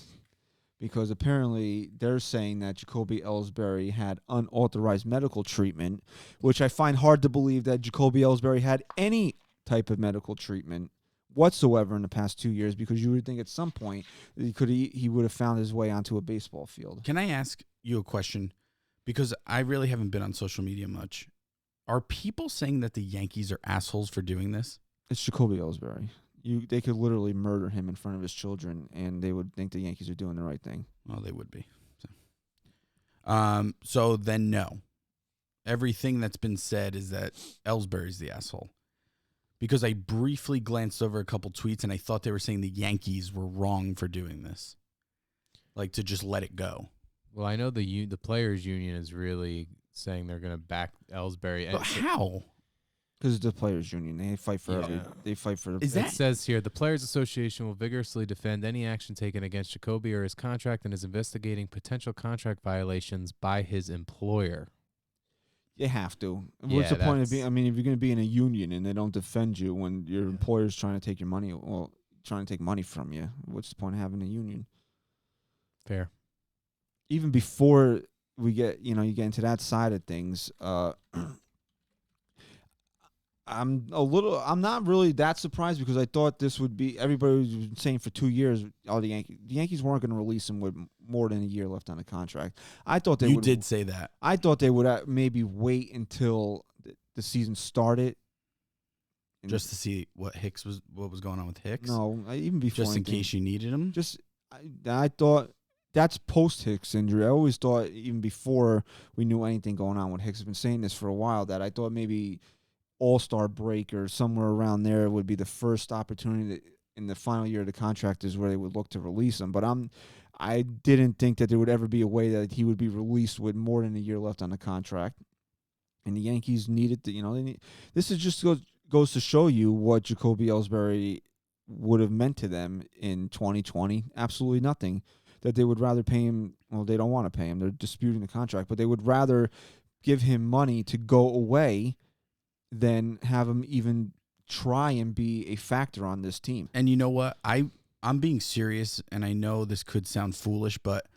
because apparently they're saying that Jacoby Ellsbury had unauthorized medical treatment, which I find hard to believe that Jacoby Ellsbury had any type of medical treatment whatsoever in the past 2 years, because you would think at some point he would have found his way onto a baseball field. Can I ask you a question? Because I really haven't been on social media much. Are people saying that the Yankees are assholes for doing this? It's Jacoby Ellsbury. They could literally murder him in front of his children, and they would think the Yankees are doing the right thing. Well, they would be. So then no. Everything that's been said is that Ellsbury's the asshole. Because I briefly glanced over a couple tweets, and I thought they were saying the Yankees were wrong for doing this. Like, to just let it go. Well, I know the players' union is really saying they're going to back Ellsbury. But how? Because it's the players' union. They fight for They fight for. Is It that says here, the Players Association will vigorously defend any action taken against Jacoby or his contract and is investigating potential contract violations by his employer. You have to. Yeah, What's the point of that's- being? I mean, if you're going to be in a union and they don't defend you when your employer's trying to take your money, trying to take money from you, what's the point of having a union? Fair. Even before we get, you get into that side of things, I'm not really that surprised, because I thought this would be, everybody was saying for 2 years, the Yankees weren't going to release him with more than a year left on the contract. I thought they would. you did say that. I thought they would maybe wait until the season started. Just to see what was going on with Hicks? No, even before. Just in anything. case you needed him? I thought that's post Hicks injury. I always thought, even before we knew anything going on with Hicks, I've been saying this for a while, that I thought maybe All-Star break or somewhere around there would be the first opportunity in the final year of the contract is where they would look to release him. But I didn't think that there would ever be a way that he would be released with more than a year left on the contract. And the Yankees needed to, this is just goes to show you what Jacoby Ellsbury would have meant to them in 2020. Absolutely nothing. That they would rather pay him. Well, they don't want to pay him. They're disputing the contract, but they would rather give him money to go away than have him even try and be a factor on this team. And you know what? I'm being serious, and I know this could sound foolish, but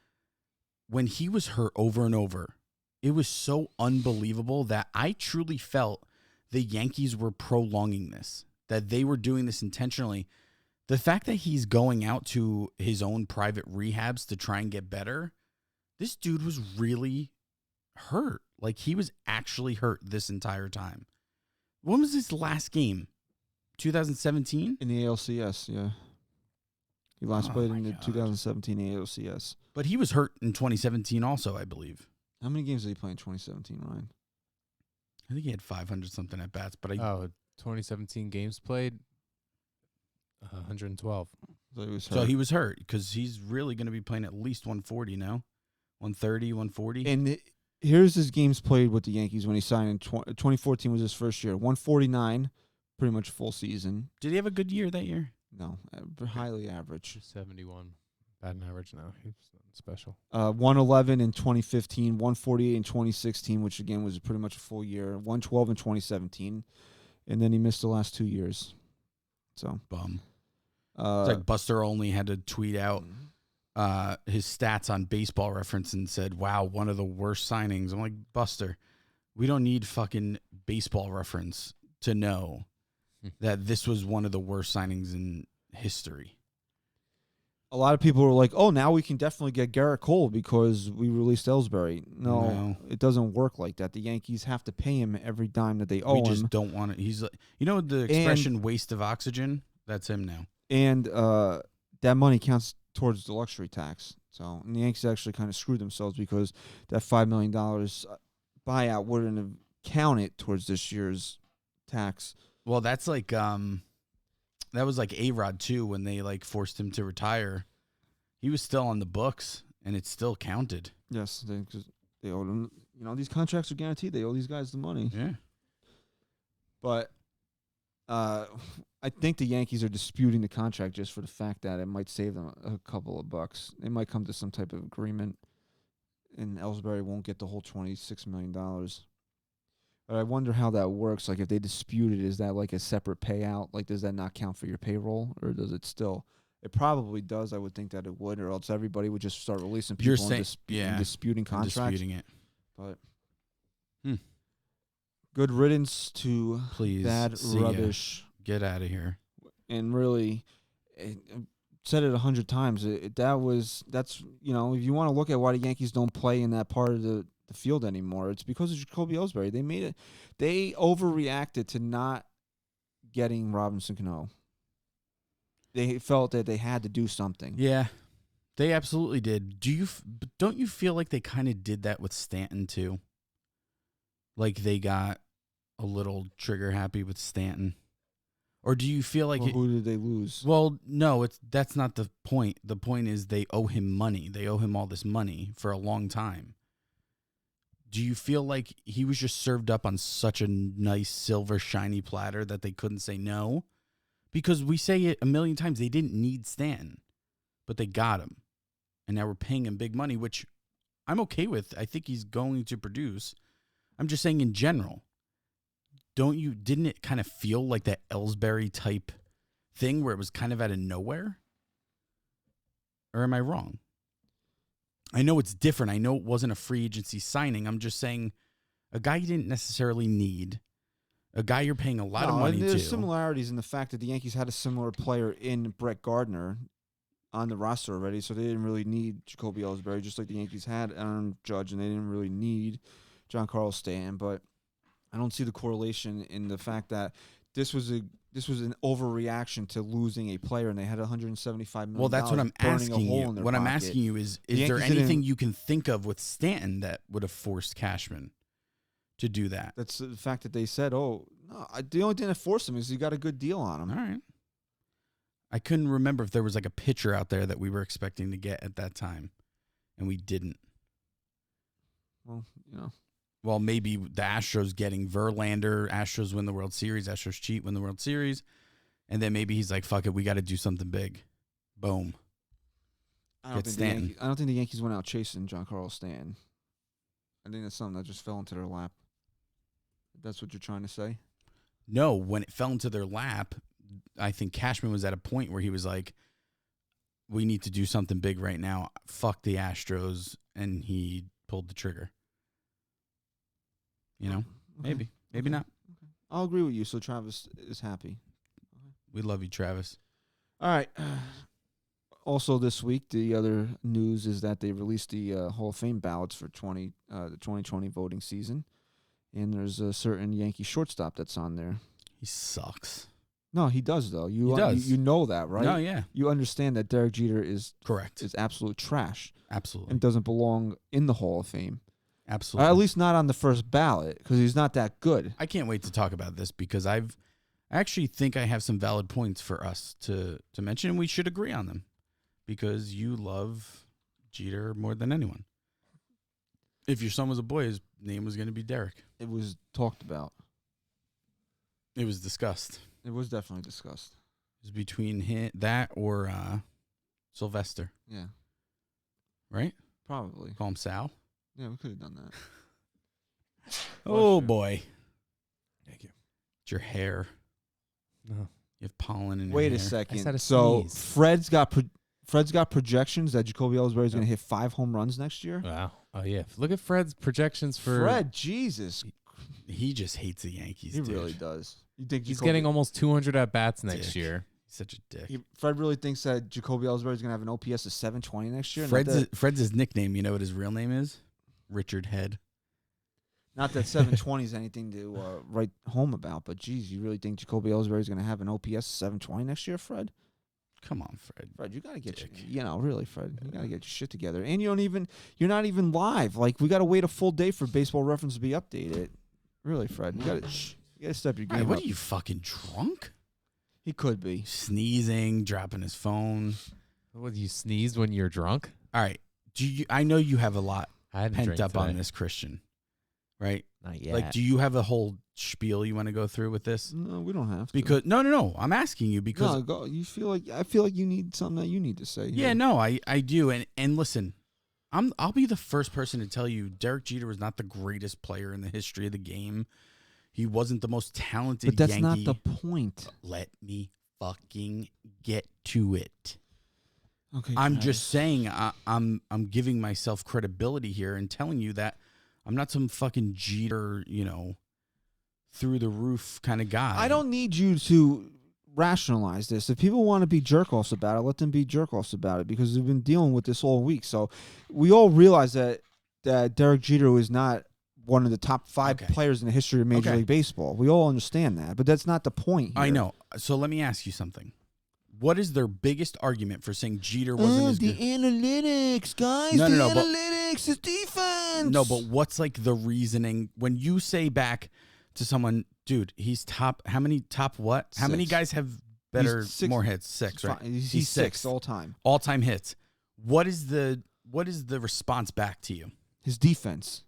when he was hurt over and over, it was so unbelievable that I truly felt the Yankees were prolonging this, that they were doing this intentionally. The fact that he's going out to his own private rehabs to try and get better, this dude was really hurt. Like, he was actually hurt this entire time. When was his last game? 2017? In the ALCS, yeah. He last played in the 2017 ALCS. But he was hurt in 2017 also, I believe. How many games did he play in 2017, Ryan? I think he had 500-something at-bats. But 2017 games played, 112. So he was hurt. So he was hurt because he's really going to be playing at least 140 now. 130, 140. And here's his games played with the Yankees when he signed in 2014 was his first year. 149, pretty much full season. Did he have a good year that year? No, highly average. 71 batting average now. He's special. 111 in 2015, 148 in 2016, which again was pretty much a full year. 112 in 2017, and then he missed the last 2 years. So Bum. It's like Buster Olney had to tweet out his stats on Baseball Reference and said, "Wow, one of the worst signings." I'm like, Buster, we don't need fucking Baseball Reference to know that this was one of the worst signings in history. a lot of people were like, "Oh, now we can definitely get Garrett Cole because we released Ellsbury." No, it doesn't work like that. The Yankees have to pay him every dime that they owe him. We just don't want it. He's like, you know the expression "waste of oxygen." That's him now. And that money counts towards the luxury tax. So and the Yankees actually kind of screwed themselves because that $5 million buyout wouldn't have counted towards this year's tax. Well, that's like that was like A-Rod too when they like forced him to retire. He was still on the books and it still counted. Yes, because they owed him. You know, these contracts are guaranteed. They owe these guys the money. Yeah. But I think the Yankees are disputing the contract just for the fact that it might save them a couple of bucks. They might come to some type of agreement, and Ellsbury won't get the whole $26 million. But I wonder how that works. Like, if they dispute it, is that like a separate payout? Like, does that not count for your payroll, or does it still? It probably does. I would think that it would, or else everybody would just start releasing people and disputing contracts. Disputing it. But good riddance to Please, bad rubbish. Get out of here. And really, said it 100 times. That's you know, if you want to look at why the Yankees don't play in that part of the field anymore, it's because of Jacoby Ellsbury. They overreacted to not getting Robinson Cano. They felt that they had to do something. Yeah, they absolutely did. Don't you feel like they kind of did that with Stanton too? Like they got a little trigger happy with Stanton. Or do you feel like who did they lose? Well, no, that's not the point. The point is they owe him money. They owe him all this money for a long time. Do you feel like he was just served up on such a nice silver shiny platter that they couldn't say no? Because we say it a million times, they didn't need Stanton, but they got him. And now we're paying him big money, which I'm okay with. I think he's going to produce. I'm just saying in general. Didn't it kind of feel like that Ellsbury type thing where it was kind of out of nowhere? Or am I wrong? I know it's different. I know it wasn't a free agency signing. I'm just saying a guy you didn't necessarily need, a guy you're paying a lot of money to. There's similarities in the fact that the Yankees had a similar player in Brett Gardner on the roster already, so they didn't really need Jacoby Ellsbury, just like the Yankees had Aaron Judge, and they didn't really need Giancarlo Stanton, but I don't see the correlation in the fact that this was an overreaction to losing a player, and they had $175 million. Well, that's what I'm asking you. What I'm asking you is there anything you can think of with Stanton that would have forced Cashman to do that? That's the fact that they said, "Oh, no, the only thing that forced him is he got a good deal on him." All right. I couldn't remember if there was like a pitcher out there that we were expecting to get at that time, and we didn't. Well, you know. Well, maybe the Astros getting Verlander, Astros win the World Series, Astros cheat, win the World Series, and then maybe he's like, fuck it, we got to do something big. Boom. I don't think the Yankees went out chasing Giancarlo Stanton. I think that's something that just fell into their lap. That's what you're trying to say? No, when it fell into their lap, I think Cashman was at a point where he was like, we need to do something big right now. Fuck the Astros, and he pulled the trigger. You know, okay. Maybe not. Okay. I'll agree with you. So Travis is happy. We love you, Travis. All right. Also this week, the other news is that they released the Hall of Fame ballots for the 2020 voting season, and there's a certain Yankee shortstop that's on there. He sucks. No, he does though. He does. You know that, right? No, yeah. You understand that Derek Jeter is correct. Is absolute trash. Absolutely. And doesn't belong in the Hall of Fame. Absolutely. At least not on the first ballot because he's not that good. I can't wait to talk about this because I actually think I have some valid points for us to mention, and we should agree on them because you love Jeter more than anyone. If your son was a boy, his name was going to be Derek. It was talked about. It was discussed. It was definitely discussed. It was between that or Sylvester, Yeah, right? probably. Call him Sal. Yeah, we could have done that. Oh, you. boy. Thank you. It's your hair. No. You have pollen in your Wait hair. a second. had a So sneeze. Fred's got projections that Jacoby Ellsbury is going to hit 5 home runs next year. Wow. Oh yeah. Look at Fred's projections for. Fred, Jesus, He just hates the Yankees, he dude. really does. You think He's Jacoby- getting almost 200 at bats next Dick. year. He's such a dick. Fred really thinks that Jacoby Ellsbury is going to have an OPS of 720 next year. Fred's his nickname. You know what his real name is? Richard Head. Not that 720 is anything to write home about, but geez, you really think Jacoby Ellsbury is going to have an OPS of 720 next year, Fred? Come on, Fred. Fred, you got to get Dick. really, Fred, you got to get your shit together. And you're not even live. Like, we got to wait a full day for Baseball Reference to be updated. Really, Fred, you got to step your game Hey, what up. are you, fucking drunk? He could be. Sneezing, dropping his phone. What, you sneezed when you're drunk? All right. I know you have a lot I had pent up on this, Christian. Right? Not yet. Like, do you have a whole spiel you want to go through with this? No, we don't have to. Because no. I'm asking you because no, go. I feel like you need something that you need to say. yeah, no, I do. And listen, I'll be the first person to tell you Derek Jeter was not the greatest player in the history of the game. He wasn't the most talented But that's Yankee. not the point. Let me fucking get to it. Okay. I'm Travis. just saying I'm giving myself credibility here and telling you that I'm not some fucking Jeter, through the roof kind of guy. I don't need you to rationalize this. If people want to be jerk-offs about it, let them be jerk-offs about it, because we've been dealing with this all week. So we all realize that Derek Jeter is not one of the top 5 Okay. players in the history of Major Okay. League Baseball. We all understand that, but that's not the point here. I know. So let me ask you something. What is their biggest argument for saying Jeter wasn't as the good? analytics, guys. No, the no, no, but- analytics, his defense. No, but what's like the reasoning when you say back to someone, dude, he's top? How many top what? How many 6. guys have better, He's 6. more hits? 6, right? He's 6 all time. All-time hits. What is the response back to you? His defense.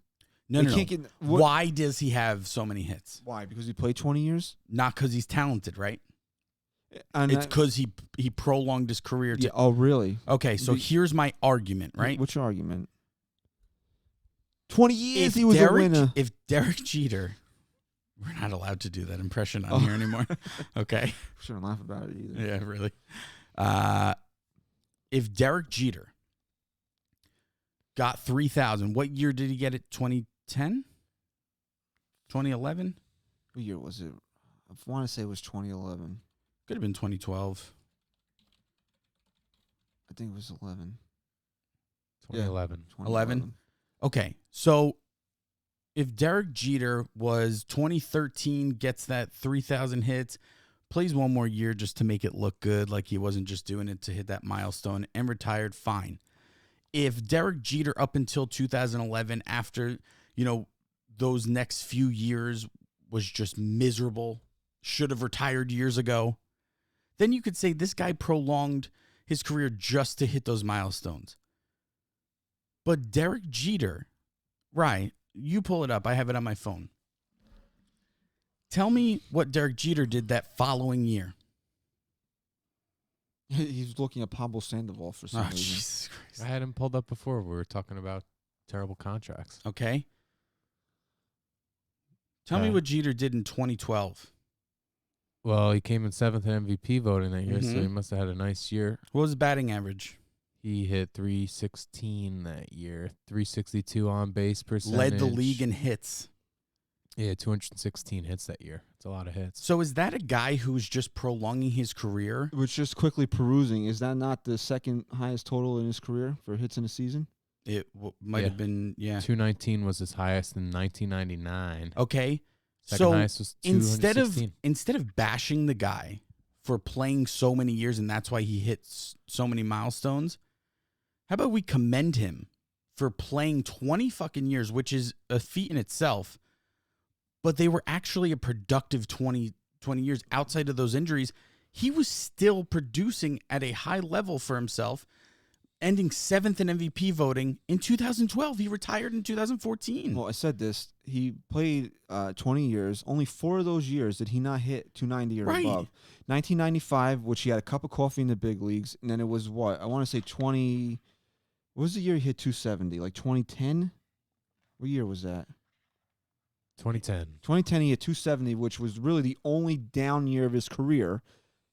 No, They no, can't no. get- what- Why does he have so many hits? Why? Because he played 20 years? Not because he's talented, right? And It's because he prolonged his career. yeah, oh, really? Okay, so here's my argument, right? What's your argument? 20 years he was a winner. If Derek Jeter, we're not allowed to do that impression on here anymore. Okay. Shouldn't laugh about it either. Yeah, really. If Derek Jeter got 3,000, what year did he get it? 2010? 2011? What year was it? I want to say it was 2011. Could have been 2012. I think it was 11. 2011. 11? Okay, so if Derek Jeter was 2013, gets that 3,000 hits, plays one more year just to make it look good, like he wasn't just doing it to hit that milestone, and retired, fine. If Derek Jeter up until 2011, after, those next few years was just miserable, should have retired years ago, then you could say this guy prolonged his career just to hit those milestones. But Derek Jeter, right, you pull it up. I have it on my phone. Tell me what Derek Jeter did that following year. He's looking at Pablo Sandoval for some Oh, reason. Jesus I Christ. had him pulled up before. We were talking about terrible contracts. Okay. Tell me Okay. what Jeter did in 2012. Well, he came in 7th in MVP voting that year, so Mhm. he must have had a nice year. What was his batting average? He hit 316 that year, 362 on base percentage. Led the league in hits. Yeah, 216 hits that year. It's a lot of hits. So is that a guy who's just prolonging his career? Which, just quickly perusing, is that not the second highest total in his career for hits in a season? It might Yeah. have been, yeah. 219 was his highest in 1999. Okay. Second So highest was instead 216. of bashing the guy for playing so many years and that's why he hits so many milestones, how about we commend him for playing 20 fucking years, which is a feat in itself, but they were actually a productive 20 years outside of those injuries. He was still producing at a high level for himself, ending 7th in MVP voting in 2012. He retired in 2014. Well, I said this. He played 20 years. Only 4 of those years did he not hit 290 or Right. above. 1995, which he had a cup of coffee in the big leagues, and then it was what? I want to say 20. What was the year he hit 270? Like 2010? What year was that? 2010. 2010, he hit 270, which was really the only down year of his career.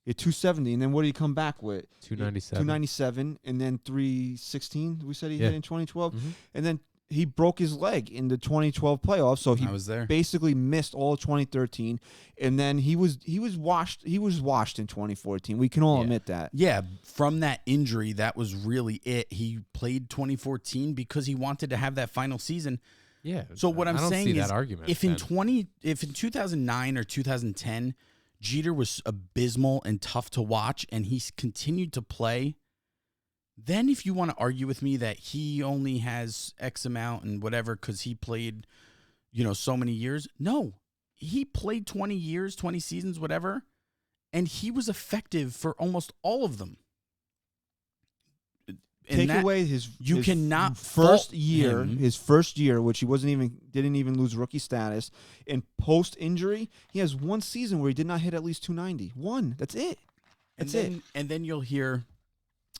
He hit 270, and then what did he come back with? 297. 297, and then 316, we said he Yeah. hit in 2012. Mhm. And then he broke his leg in the 2012 playoffs, so he I was there. basically missed all of 2013, and then he was washed in 2014. We can all Yeah. admit that. Yeah, from that injury, that was really it. He played 2014 because he wanted to have that final season. Yeah. So what I'm I don't saying see is, that argument. if in Ben. 2009 or 2010, Jeter was abysmal and tough to watch, and he's continued to play, then if you want to argue with me that he only has X amount and whatever because he played, so many years, no, he played 20 years, 20 seasons, whatever, and he was effective for almost all of them. And Take that- away his you his cannot first fault year, him. his first year, which he didn't even lose rookie status, and post injury, he has one season where he did not hit at least 290. One, that's it. That's it. And then you'll hear,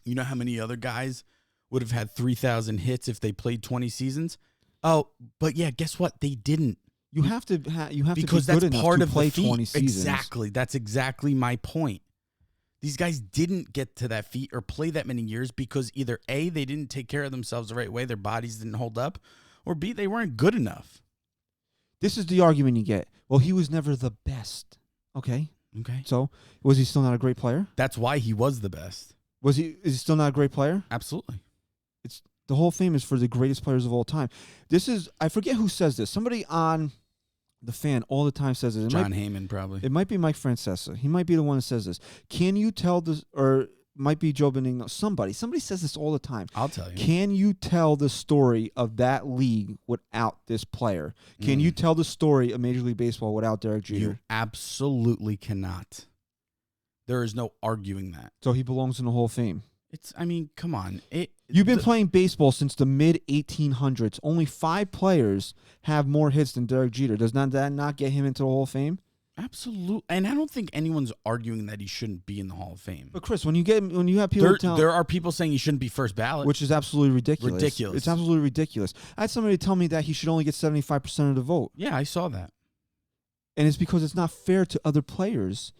you know how many other guys would have had 3,000 hits if they played 20 seasons? Oh, but yeah, guess what? They didn't. You have to Because be good that's enough part to of play the feat. 20 seasons. Exactly. That's exactly my point. These guys didn't get to that feat or play that many years because either A, they didn't take care of themselves the right way, their bodies didn't hold up, or B, they weren't good enough. This is the argument you get. Well, he was never the best. Okay. Okay. So, was he still not a great player? That's why he was the best. Is he still not a great player? Absolutely. The Hall of Fame is for the greatest players of all time. I forget who says this. Somebody on The Fan all the time says this. John Heyman, probably. It might be Mike Francesa. He might be the one that says this. Can you tell this, or might be Joe Benigno. Somebody says this all the time. I'll tell you. Can you tell the story of that league without this player? Can you tell the story of Major League Baseball without Derek Jeter? You absolutely cannot. There is no arguing that. So he belongs in the Hall of Fame. Come on. You've been playing baseball since the mid-1800s. Only 5 players have more hits than Derek Jeter. Does that not get him into the Hall of Fame? Absolutely. And I don't think anyone's arguing that he shouldn't be in the Hall of Fame. But Chris, when you have people There are people saying he shouldn't be first ballot. which is absolutely ridiculous. Ridiculous. It's absolutely ridiculous. I had somebody tell me that he should only get 75% of the vote. Yeah, I saw that. And it's because it's not fair to other players.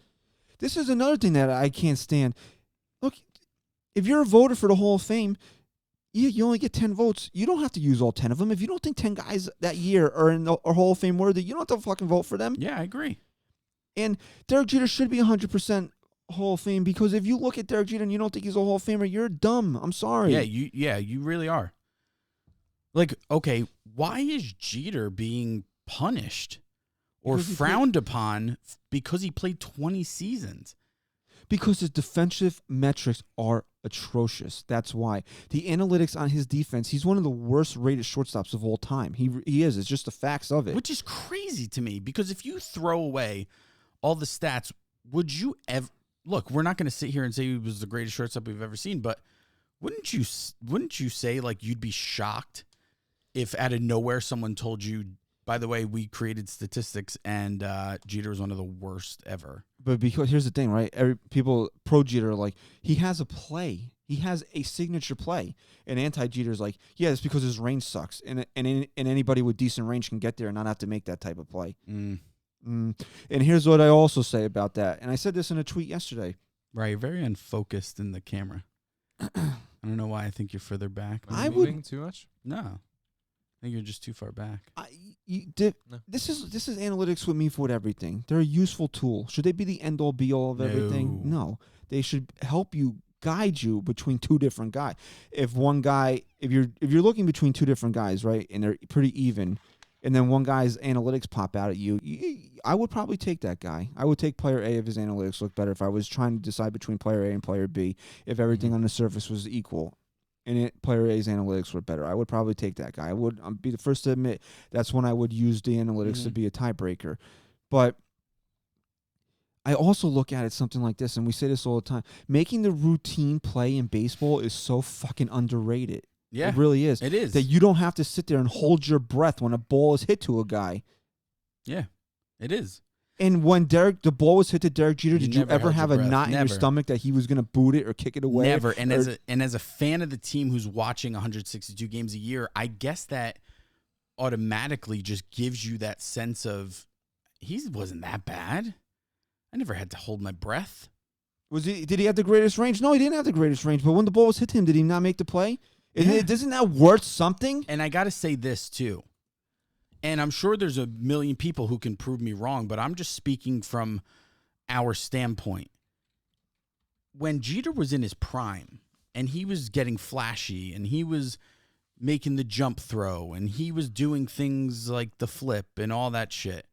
This is another thing that I can't stand. Look, if you're a voter for the Hall of Fame, you only get 10 votes. You don't have to use all 10 of them. If you don't think 10 guys that year are in the Hall of Fame worthy, you don't have to fucking vote for them. Yeah, I agree. And Derek Jeter should be 100% Hall of Fame, because if you look at Derek Jeter and you don't think he's a Hall of Famer, you're dumb. I'm sorry. Yeah, you really are. Like, okay, why is Jeter being punished or Because he frowned upon because he played 20 seasons? Because his defensive metrics are atrocious. That's why. The analytics on his defense, he's one of the worst rated shortstops of all time. He is. It's just the facts of it. Which is crazy to me, because if you throw away all the stats, would you ever look? We're not going to sit here and say he was the greatest shortstop we've ever seen, but wouldn't you say, like, you'd be shocked if out of nowhere someone told you, by the way, we created statistics and Jeter is one of the worst ever? But because here's the thing, right? People pro Jeter are like, he has a play. He has a signature play. And anti-Jeter is like, yeah, it's because his range sucks. And anybody with decent range can get there and not have to make that type of play. And here's what I also say about that. And I said this in a tweet yesterday. Right, you're very unfocused in the camera. I don't know why I think you're further back. Am I moving too much? No. I think you're just too far back. No. This is analytics with me for everything. They're a useful tool. Should they be the end all be all of everything? No. They should help you, guide you between two different guys. If you're looking between two different guys, right, and they're pretty even, and then one guy's analytics pop out at you, I would probably take that guy. I would take player A if his analytics looked better. If I was trying to decide between player A and player B, if everything on the surface was equal, and player A's analytics were better, I would probably take that guy. I'd be the first to admit that's when I would use the analytics to be a tiebreaker. But I also look at it something like this, and we say this all the time. Making the routine play in baseball is so fucking underrated. Yeah. It really is. It is. That you don't have to sit there and hold your breath when a ball is hit to a guy. Yeah, it is. And when the ball was hit to Derek Jeter, You did you never ever held have your a breath. knot in your Never. stomach that he was going to boot it or kick it away? Never. And as a fan of the team who's watching 162 games a year, I guess that automatically just gives you that sense of he wasn't that bad. I never had to hold my breath. Did he have the greatest range? No, he didn't have the greatest range. But when the ball was hit to him, did he not make the play? Yeah. Isn't that worth something? And I got to say this too. And I'm sure there's a million people who can prove me wrong, but I'm just speaking from our standpoint. When Jeter was in his prime and he was getting flashy and he was making the jump throw and he was doing things like the flip and all that shit,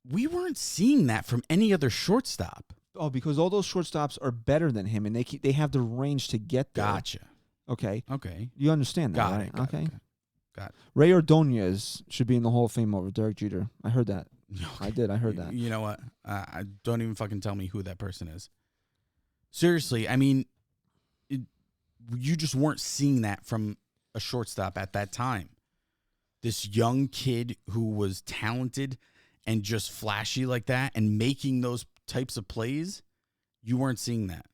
we weren't seeing that from any other shortstop. Oh, because all those shortstops are better than him, and they have the range to get there. Gotcha. Okay. Okay. You understand that, Got right? it. Okay. Got it. Ray Ordonez should be in the Hall of Fame over Derek Jeter. I heard that. I did. I heard that. You know what? I don't even fucking tell me who that person is. Seriously, I mean, you just weren't seeing that from a shortstop at that time. This young kid who was talented and just flashy like that and making those types of plays, you weren't seeing that.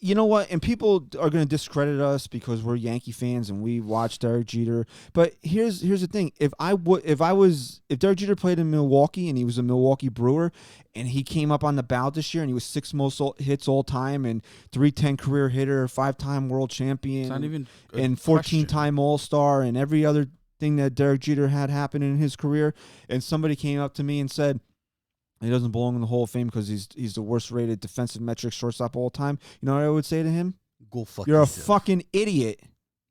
You know what? And people are going to discredit us because we're Yankee fans and we watch Derek Jeter. But here's the thing: if Derek Jeter played in Milwaukee and he was a Milwaukee Brewer, and he came up on the ballot this year and he was 6th most hits all time and 310 career hitter, 5-time world champion, It's not even and 14-time All-Star and every other thing that Derek Jeter had happen in his career, and somebody came up to me and said he doesn't belong in the Hall of Fame because he's the worst rated defensive metric shortstop of all time, you know what I would say to him? Go fuck You're yourself. a fucking idiot.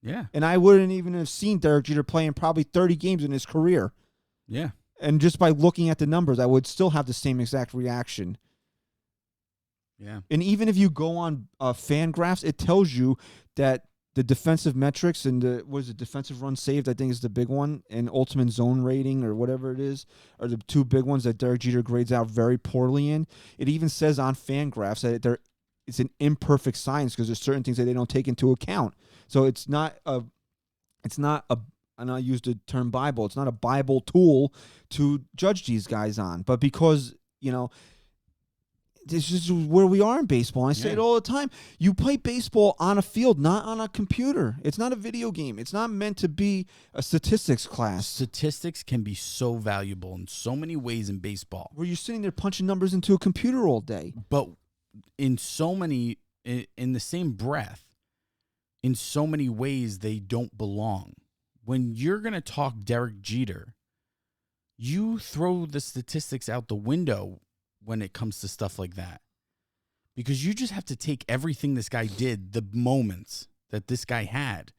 Yeah. And I wouldn't even have seen Derek Jeter play in probably 30 games in his career. Yeah. And just by looking at the numbers, I would still have the same exact reaction. Yeah. And even if you go on fan graphs, it tells you that the defensive metrics and the defensive run saved, I think is the big one, and ultimate zone rating or whatever it is, are the two big ones that Derek Jeter grades out very poorly in. It even says on fan graphs that it's an imperfect science because there's certain things that they don't take into account. So it's not a, and I use the term Bible, it's not a Bible tool to judge these guys on. But because, you know, this is where we are in baseball. And I say it all the time. You play baseball on a field, not on a computer. It's not a video game. It's not meant to be a statistics class. Statistics can be so valuable in so many ways in baseball. Where you're sitting there punching numbers into a computer all day. But in the same breath, in so many ways, they don't belong. When you're going to talk Derek Jeter, you throw the statistics out the window when it comes to stuff like that. Because you just have to take everything this guy did, the moments that this guy had,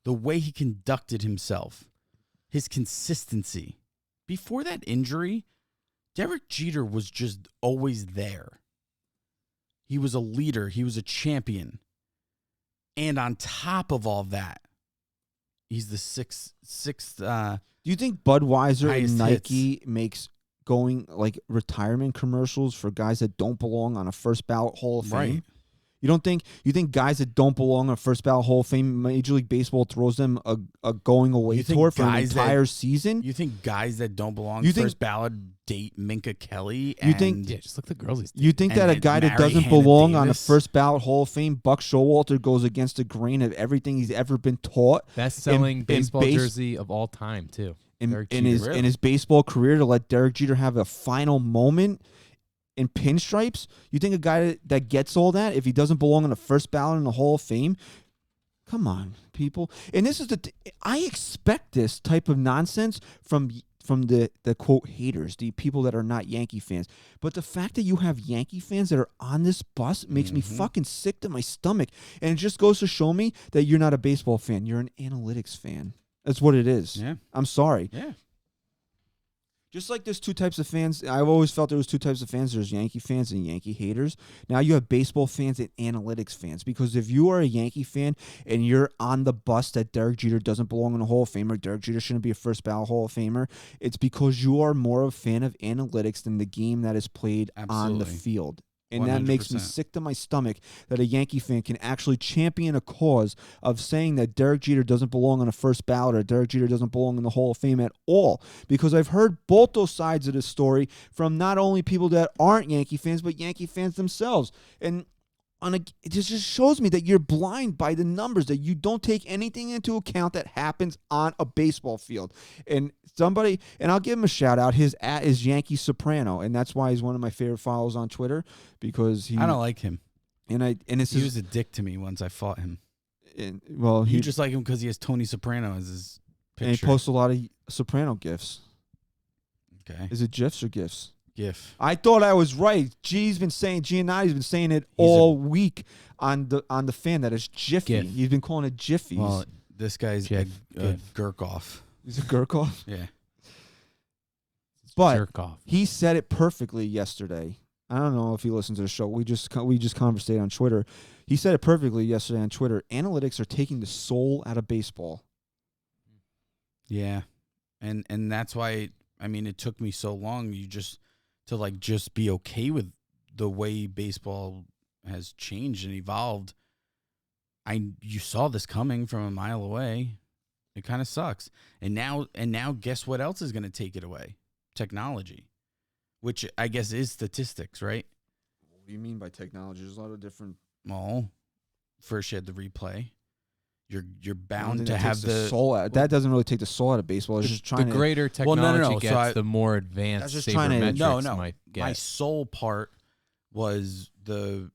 the way he conducted himself, his consistency. Before that injury, Derek Jeter was just always there. He was a leader. He was a champion. And on top of all that, he's the sixth do you think Budweiser highest and Nike makes going like retirement commercials for guys that don't belong on a first ballot Hall of Fame? Right. You think guys that don't belong on first ballot Hall of Fame, Major League Baseball throws them a going away You think tour for an guys entire season? You think guys that don't belong You think- first ballot date Minka Kelly? You think- Yeah, just look at the girls. You think And that a then guy that marry doesn't Hannah belong on a Davis? first ballot Hall of Fame, Buck Showalter, goes against the grain of everything he's ever been taught Best-selling in baseball base- jersey of all time, too. Derek in Jeter. his baseball career to let Derek Jeter have a final moment in pinstripes? You think a guy that gets all that, if he doesn't belong on the first ballot in the Hall of Fame? Come on, people. And this is I expect this type of nonsense from the quote haters, the people that are not Yankee fans. But the fact that you have Yankee fans that are on this bus makes me fucking sick to my stomach. And it just goes to show me that you're not a baseball fan. You're an analytics fan. That's what it is. Yeah. I'm sorry. Yeah. Just like there's two types of fans. I've always felt there was two types of fans. There's Yankee fans and Yankee haters. Now you have baseball fans and analytics fans. Because if you are a Yankee fan and you're on the bus that Derek Jeter doesn't belong in the Hall of Fame, or Derek Jeter shouldn't be a first ballot Hall of Famer, it's because you are more of a fan of analytics than the game that is played on the field. And that makes me 100%. sick to my stomach that a Yankee fan can actually champion a cause of saying that Derek Jeter doesn't belong on a first ballot or Derek Jeter doesn't belong in the Hall of Fame at all. Because I've heard both those sides of this story from not only people that aren't Yankee fans, but Yankee fans themselves. And it just shows me that you're blind by the numbers, that you don't take anything into account that happens on a baseball field. And I'll give him a shout out. His @ is Yankee Soprano, and that's why he's one of my favorite followers on Twitter, because I don't like him. He was a dick to me once I fought him. You You just like him because he has Tony Soprano as his picture. and he posts a lot of Soprano gifs. Okay. Is it GIFs or GIFs? GIF. I thought I was right. Giannotti's been saying it all week on the fan that it's Jiffy. GIF. He's been calling it Jiffies. Well, this guy's GIF. a Gurkoff. He's a Gurkoff. Yeah. But Jerk off. he said it perfectly yesterday. I don't know if he listened to the show. We just conversated on Twitter. He said it perfectly yesterday on Twitter. Analytics are taking the soul out of baseball. Yeah. And that's why, it took me so long to just be okay with the way baseball has changed and evolved. You saw this coming from a mile away. It kind of sucks. And now guess what else is going to take it away? Technology, which I guess is statistics, right? What do you mean by technology? There's a lot of different. Well, first you had the replay. You're bound I don't think to that have takes the soul out. That doesn't really take the soul out of baseball. It's just trying The to. greater Well, technology no. So gets, the more advanced just trying to- sabermetrics might get. My sole part was the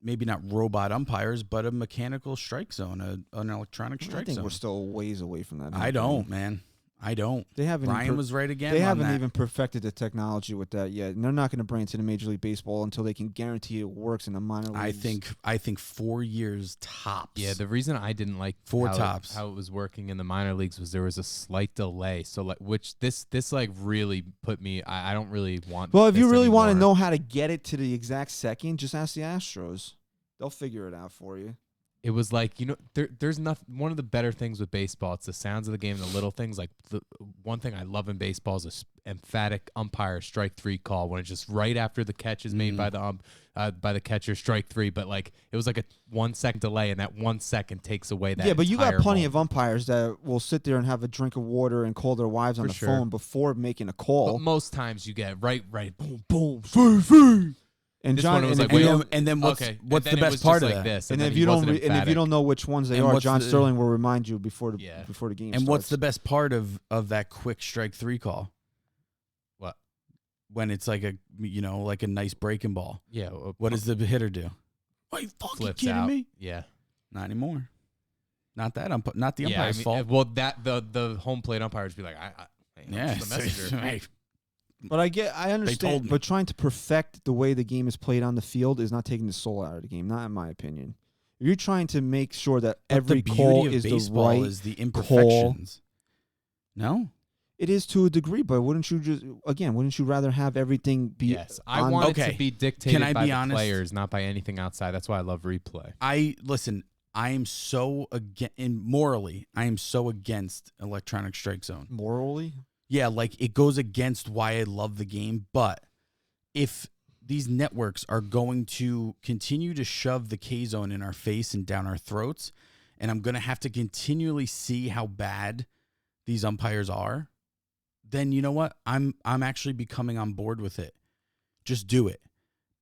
maybe not robot umpires, but a mechanical strike zone, an electronic strike I think zone. we're still ways away from that. I don't, man. I don't. They haven't. Brian was right again. They on haven't that. even perfected the technology with that yet, and they're not going to bring it to the Major League Baseball until they can guarantee it works in the minor leagues. I think 4 years tops. Yeah, the reason I didn't like Four how, tops. how it was working in the minor leagues was there was a slight delay. So which this really put me. I don't really want. Well, if you this really want to anymore. know how to get it to the exact second, just ask the Astros. They'll figure it out for you. It was like, there's nothing. One of the better things with baseball, it's the sounds of the game, the little things. Like the one thing I love in baseball is this emphatic umpire strike 3 call when it's just right after the catch is made by the catcher, strike 3. But like it was like a 1 second delay, and that 1 second takes away that. Yeah, but you got entire plenty moment. of umpires that will sit there and have a drink of water and call their wives on For the sure. phone before making a call. But most times you get right, boom, boom. And This John, one was and like, if you wait, don't- and then what's okay. what's and the then it best was part just of like that? this, and then if he you don't, wasn't and if you emphatic. don't know which ones they And are, what's John the- Sterling will remind you before the Yeah. game. And what's starts. the best part of that quick strike 3 call? What? When it's like a nice breaking ball. Yeah, What does the hitter do? Are you fucking flips kidding out? me? Yeah. Not anymore. Not that not the Yeah, umpire's fault. well, that the home plate umpires be like, I'm Yeah, just a messenger. hey, But I told understand. me. But trying to perfect the way the game is played on the field is not taking the soul out of the game. Not in my opinion. If you're trying to make sure that But every the beauty call of is the baseball right, is the imperfections. No, it is to a degree. But wouldn't you rather have everything be? Yes, I on- want Okay. it to be dictated Can I by be the honest? players, not by anything outside. That's why I love replay. I am so morally, I am so against electronic strike zone. morally. Yeah, like it goes against why I love the game. But if these networks are going to continue to shove the K zone in our face and down our throats, and I'm going to have to continually see how bad these umpires are, then you know what? I'm actually becoming on board with it. Just do it.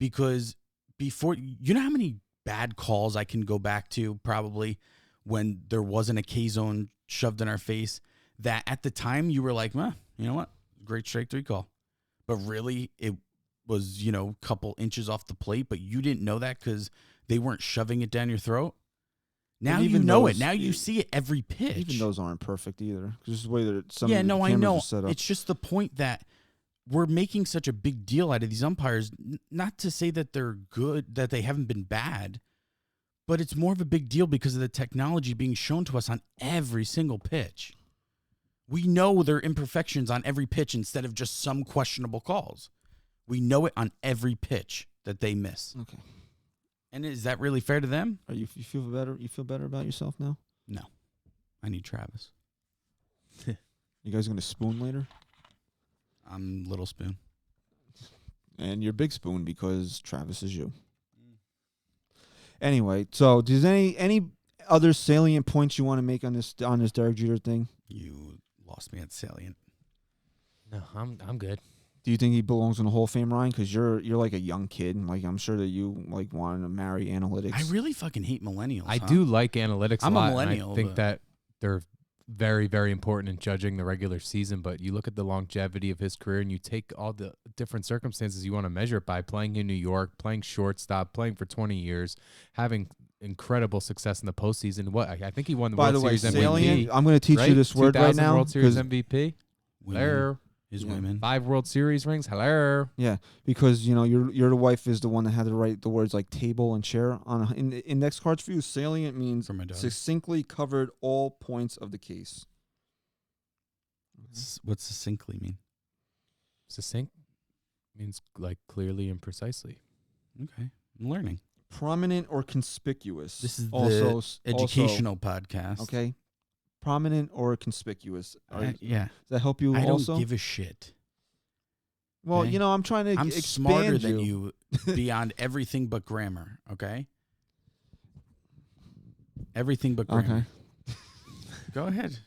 Because before, you know how many bad calls I can go back to probably when there wasn't a K zone shoved in our face that at the time you were like, well, you know what? Great strike 3 call. But really it was, a couple inches off the plate, but you didn't know that because they weren't shoving it down your throat. Now And you even know those- it. Now you see it every pitch. Even those aren't perfect either. Just the way that some yeah, of the no, I cameras know. are set up. It's just the point that we're making such a big deal out of these umpires. Not to say that they're good, that they haven't been bad, but it's more of a big deal because of the technology being shown to us on every single pitch. We know their imperfections on every pitch instead of just some questionable calls. We know it on every pitch that they miss. Okay. And is that really fair to them? Are you feel better? You feel better about yourself now? No. I need Travis. You guys gonna spoon later? I'm Little Spoon. And you're Big Spoon because Travis is you. Anyway, so does any other salient points you want to make on this Derek Jeter thing? You lost me at salient. No, I'm good. Do you think he belongs in the Hall of Fame, Ryan? Because you're like a young kid, and like I'm sure that you like wanted to marry analytics. I really fucking hate millennials. I do like analytics I'm a a lot. millennial, And I think but- that they're very, very important in judging the regular season. But you look at the longevity of his career, and you take all the different circumstances you want to measure it by: playing in New York, playing shortstop, playing for 20 years, having incredible success in the postseason. What I think he won the By World the way, Series salient. MVP. I'm going to teach you this word right 2000 now. World Series 'cause- MVP. Women Hello. is Yeah. women. 5 World Series rings. Hello. Yeah, because you know your wife is the one that had to write the words like table and chair on in the index cards for you. Salient means For my daughter. succinctly covered all points of the case. What's succinctly mean? Succinct means like clearly and precisely. Okay. I'm learning. Prominent or conspicuous. This is also the educational podcast. Okay, prominent or conspicuous. Yeah. Does that help you I also? don't give a shit. Well, okay. you know, I'm trying to I'm expand smarter than you beyond everything but grammar, okay? Everything but grammar. Okay, Go ahead.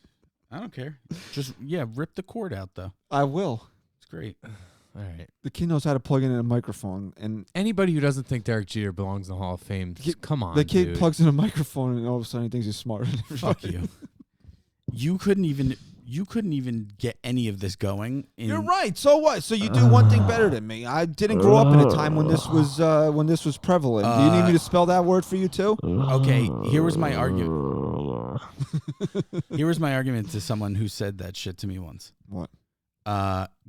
I don't care. Just, rip the cord out, though. I will. It's great. All right. The kid knows how to plug in a microphone, and Anybody who doesn't think Derek Jeter belongs in the Hall of Fame, just come on, the kid dude. plugs in a microphone, and all of a sudden he thinks he's smarter than Fuck everybody. you. You couldn't even get any of this going. You're right. So what? So you do one thing better than me. I didn't grow up in a time when this was prevalent. Do you need me to spell that word for you too? Okay, here was my argument. Here was my argument to someone who said that shit to me once. What?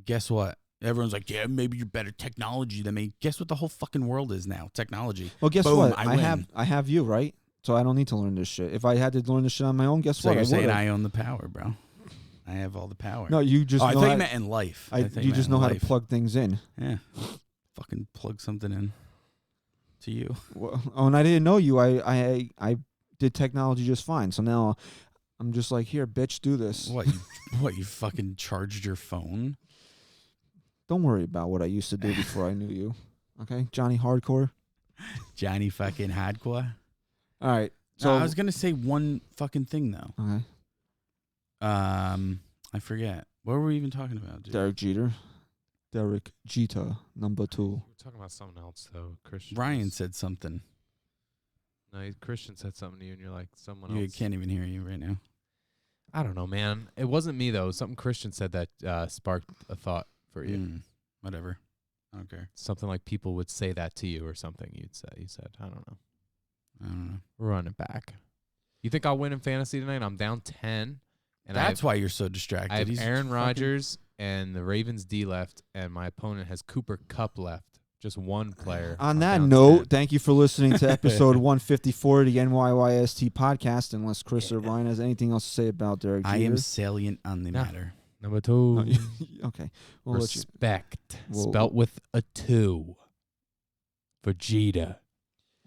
Guess what? Everyone's like, yeah, maybe you're better technology than me. Guess what the whole fucking world is now? Technology. Well, guess Boom, what? I win. I have you, right? So I don't need to learn this shit. If I had to learn this shit on my own, guess So what? you're I saying would've. I own the power, bro. I have all the power. No, you just. I know thought how, you meant in life. you just know how to plug things in. Yeah. Fucking plug something in to you. Well, and I didn't know you. I did technology just fine. So now I'm just like, here, bitch, do this. What, you fucking charged your phone? Don't worry about what I used to do before I knew you. Okay, Johnny Hardcore. Johnny fucking hardcore? All right. So So I was going to say one fucking thing, though. okay, I forget. What were we even talking about, dude? Derek Jeter. Derek Jeter, number 2. We're talking about something else, though. Christian. Ryan said something. No, Christian said something to you, and you're like, someone You else. can't even hear you right now. I don't know, man. It wasn't me, though. It was something Christian said that sparked a thought for you. Whatever. I don't care. Something like people would say that to you or something. You said, I don't know. I don't know. We're running back. You think I'll win in fantasy tonight? I'm down 10. And That's why you're so distracted. I have He's Aaron fucking- Rodgers and the Ravens D left, and my opponent has Cooper Kupp left. Just one player. On I'm that down note, 10. thank you for listening to episode 154 of the NYYST podcast. Unless Chris or Ryan has anything else to say about Derek Jeter. I am salient on the No. matter. Number 2. Okay. We'll let you. Respect. We'll- Spelt with a 2. For Jeter.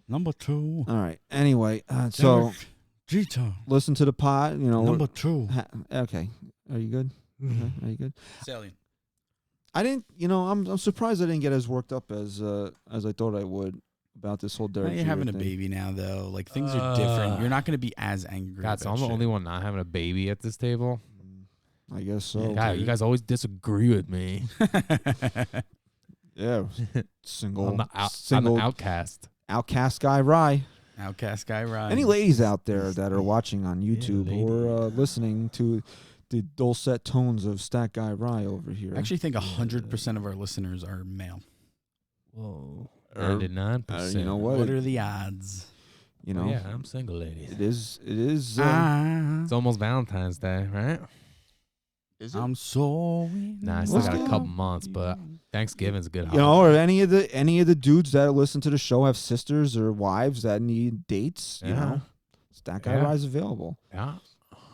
Number 2. All right. Anyway, so Jeter. listen to the pod. You know. Number 2. Okay. Are you good? Okay. Are you good? Salient. I didn't. You know, I'm surprised I didn't get as worked up as I thought I would about this whole Derek You're Jeter having a thing. baby now, though. Like, things are different. You're not going to be as angry. God, so I'm the only one not having a baby at this table. I guess so. God, you guys always disagree with me. Yeah. Single. I'm the single outcast. outcast guy, Rye. Outcast guy, Ryan. Any ladies out there that are watching on YouTube ladies. or listening to the dulcet tones of Stat Guy Rye over here? I actually think 100% of our listeners are male. Whoa. Er, 99%. you know what? What are the odds? You know, Yeah, I'm single, ladies. it is. It's almost Valentine's Day, right? Is I'm so. Nah, I still What's got a going couple months, but Thanksgiving's a good You know, holiday. or any of the dudes that listen to the show have sisters or wives that need dates. You Yeah. know, Stat Guy Yeah. Rye's available. Yeah.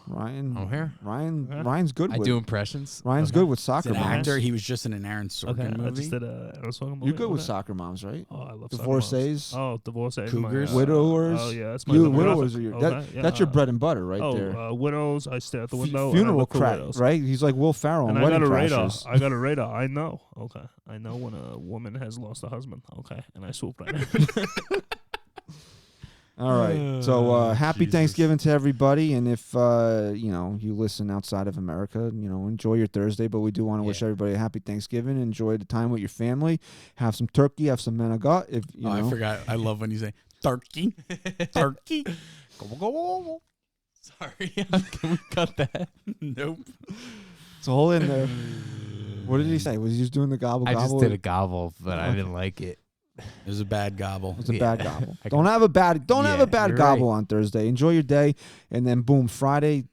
Ryan. O'Hare. Ryan's good I with. do impressions. Ryan's Okay. good with He's soccer an moms. actor. He was just in an Aaron Sorkin Okay, I movie. just did a song. You're good with soccer moms, right? Oh, I love Divorcees. soccer moms. Oh, divorcees. Cougars. Widowers. Oh yeah, that's my You demographic. widowers are your Okay, yeah. that's your bread and butter right oh, there. Widows. I stare at the window. and I Funeral look for crack, widows. right? He's like Will Ferrell And on I got Wedding a radar. Crashers. I got a radar. I know. Okay. I know when a woman has lost a husband. Okay. And I swoop right in. All right. So happy Jesus. Thanksgiving to everybody. And if you listen outside of America, enjoy your Thursday. But we do want to wish everybody a happy Thanksgiving. Enjoy the time with your family. Have some turkey. Have some menagot. If you know. I forgot. I love when you say turkey. Turkey. Sorry, can we cut that? Nope. It's all in there. What did he say? Was he just doing the gobble I gobble? just did a gobble, but I Okay. didn't like it. It was a bad gobble. It's a Yeah. bad gobble. I Don't have a bad you're gobble right. on Thursday. Enjoy your day, and then boom, Friday,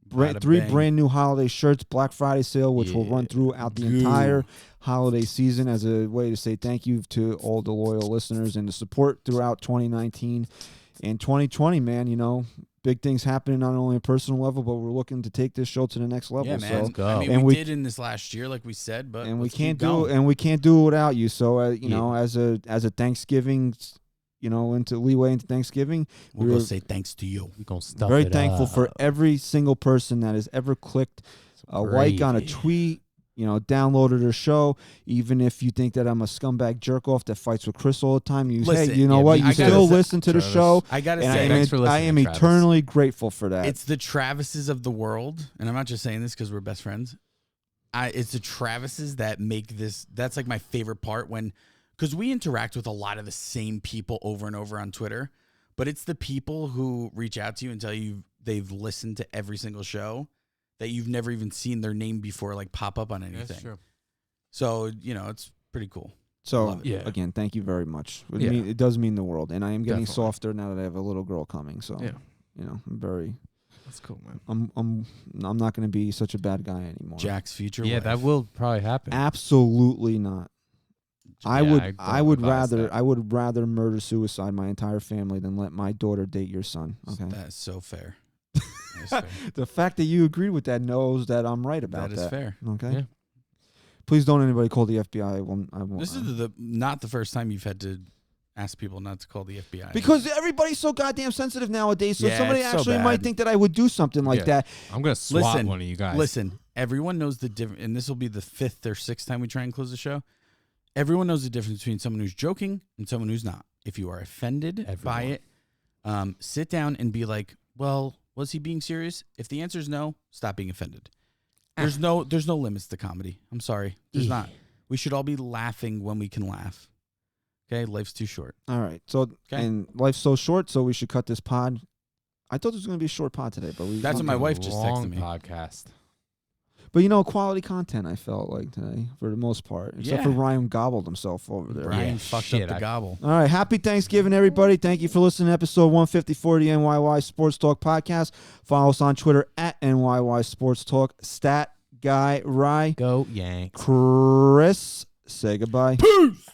Bada three bang. brand new holiday shirts, Black Friday sale, which will run throughout the entire holiday season as a way to say thank you to all the loyal listeners and the support throughout 2019 and 2020. Man, big things happening not only on a personal level, but we're looking to take this show to the next level. Yeah, man. So, go. I mean, And we we- did in this last year, like we said, but and we let's can't keep do going. and we can't do it without you. So as a Thanksgiving, into leeway into Thanksgiving, We'll we're go say thanks to you. We're gonna stuff very it thankful for up. every single person that has ever clicked a like on a Gravy. tweet, downloaded our show. Even if you think that I'm a scumbag jerk off that fights with Chris all the time, Listen, you know yeah, what? me You too. still I gotta listen to the Travis. show, I gotta and say, Thanks for I listening, am Travis. eternally grateful for that. it's the Travises of the world, and I'm not just saying this because we're best friends. It's the Travises that make this. That's like my favorite part because we interact with a lot of the same people over and over on Twitter, but it's the people who reach out to you and tell you they've listened to every single show that you've never even seen their name before, like pop up on anything. That's true. So it's pretty cool. So Love it. Yeah. again, thank you very much. Yeah. It does mean the world, and I am getting Definitely. softer now that I have a little girl coming. So Yeah. I'm very. That's cool, man. I'm not going to be such a bad guy anymore. Jack's future. Yeah, wife. that will probably happen. Absolutely not. I Yeah, would I I don't would advise rather that. I would rather murder suicide my entire family than let my daughter date your son. Okay. That's so fair. That is fair. The fact that you agreed with that knows that I'm right about That that. is fair. Okay. Yeah. Please don't anybody call the FBI. I won't. This is not the first time you've had to ask people not to call the FBI. because everybody's so goddamn sensitive nowadays. So Yeah, somebody it's so actually might bad. think that I would do something like Yeah. that. I'm gonna swat Listen, one of you guys. Listen, everyone knows the difference, and this will be the 5th or 6th time we try and close the show. Everyone knows the difference between someone who's joking and someone who's not. If you are offended by it, sit down and be like, well, was he being serious? If the answer is no, stop being offended. There's no limits to comedy. I'm sorry. There's not. We should all be laughing when we can laugh. Okay? Life's too short. All right. So and life's so short, so we should cut this pod. I thought it was going to be a short pod today, but That's what my wife just Long texted me. podcast. But quality content. I felt like today for the most part, except Yeah. for Ryan gobbled himself over there. Brian Yeah, fucked shit, up the I- gobble. All right. Happy Thanksgiving, everybody. Thank you for listening to episode 154 of the NYY Sports Talk podcast. Follow us on Twitter at NYY Sports Talk. Stat Guy Rye. Go Yanks. Chris, say goodbye. Peace.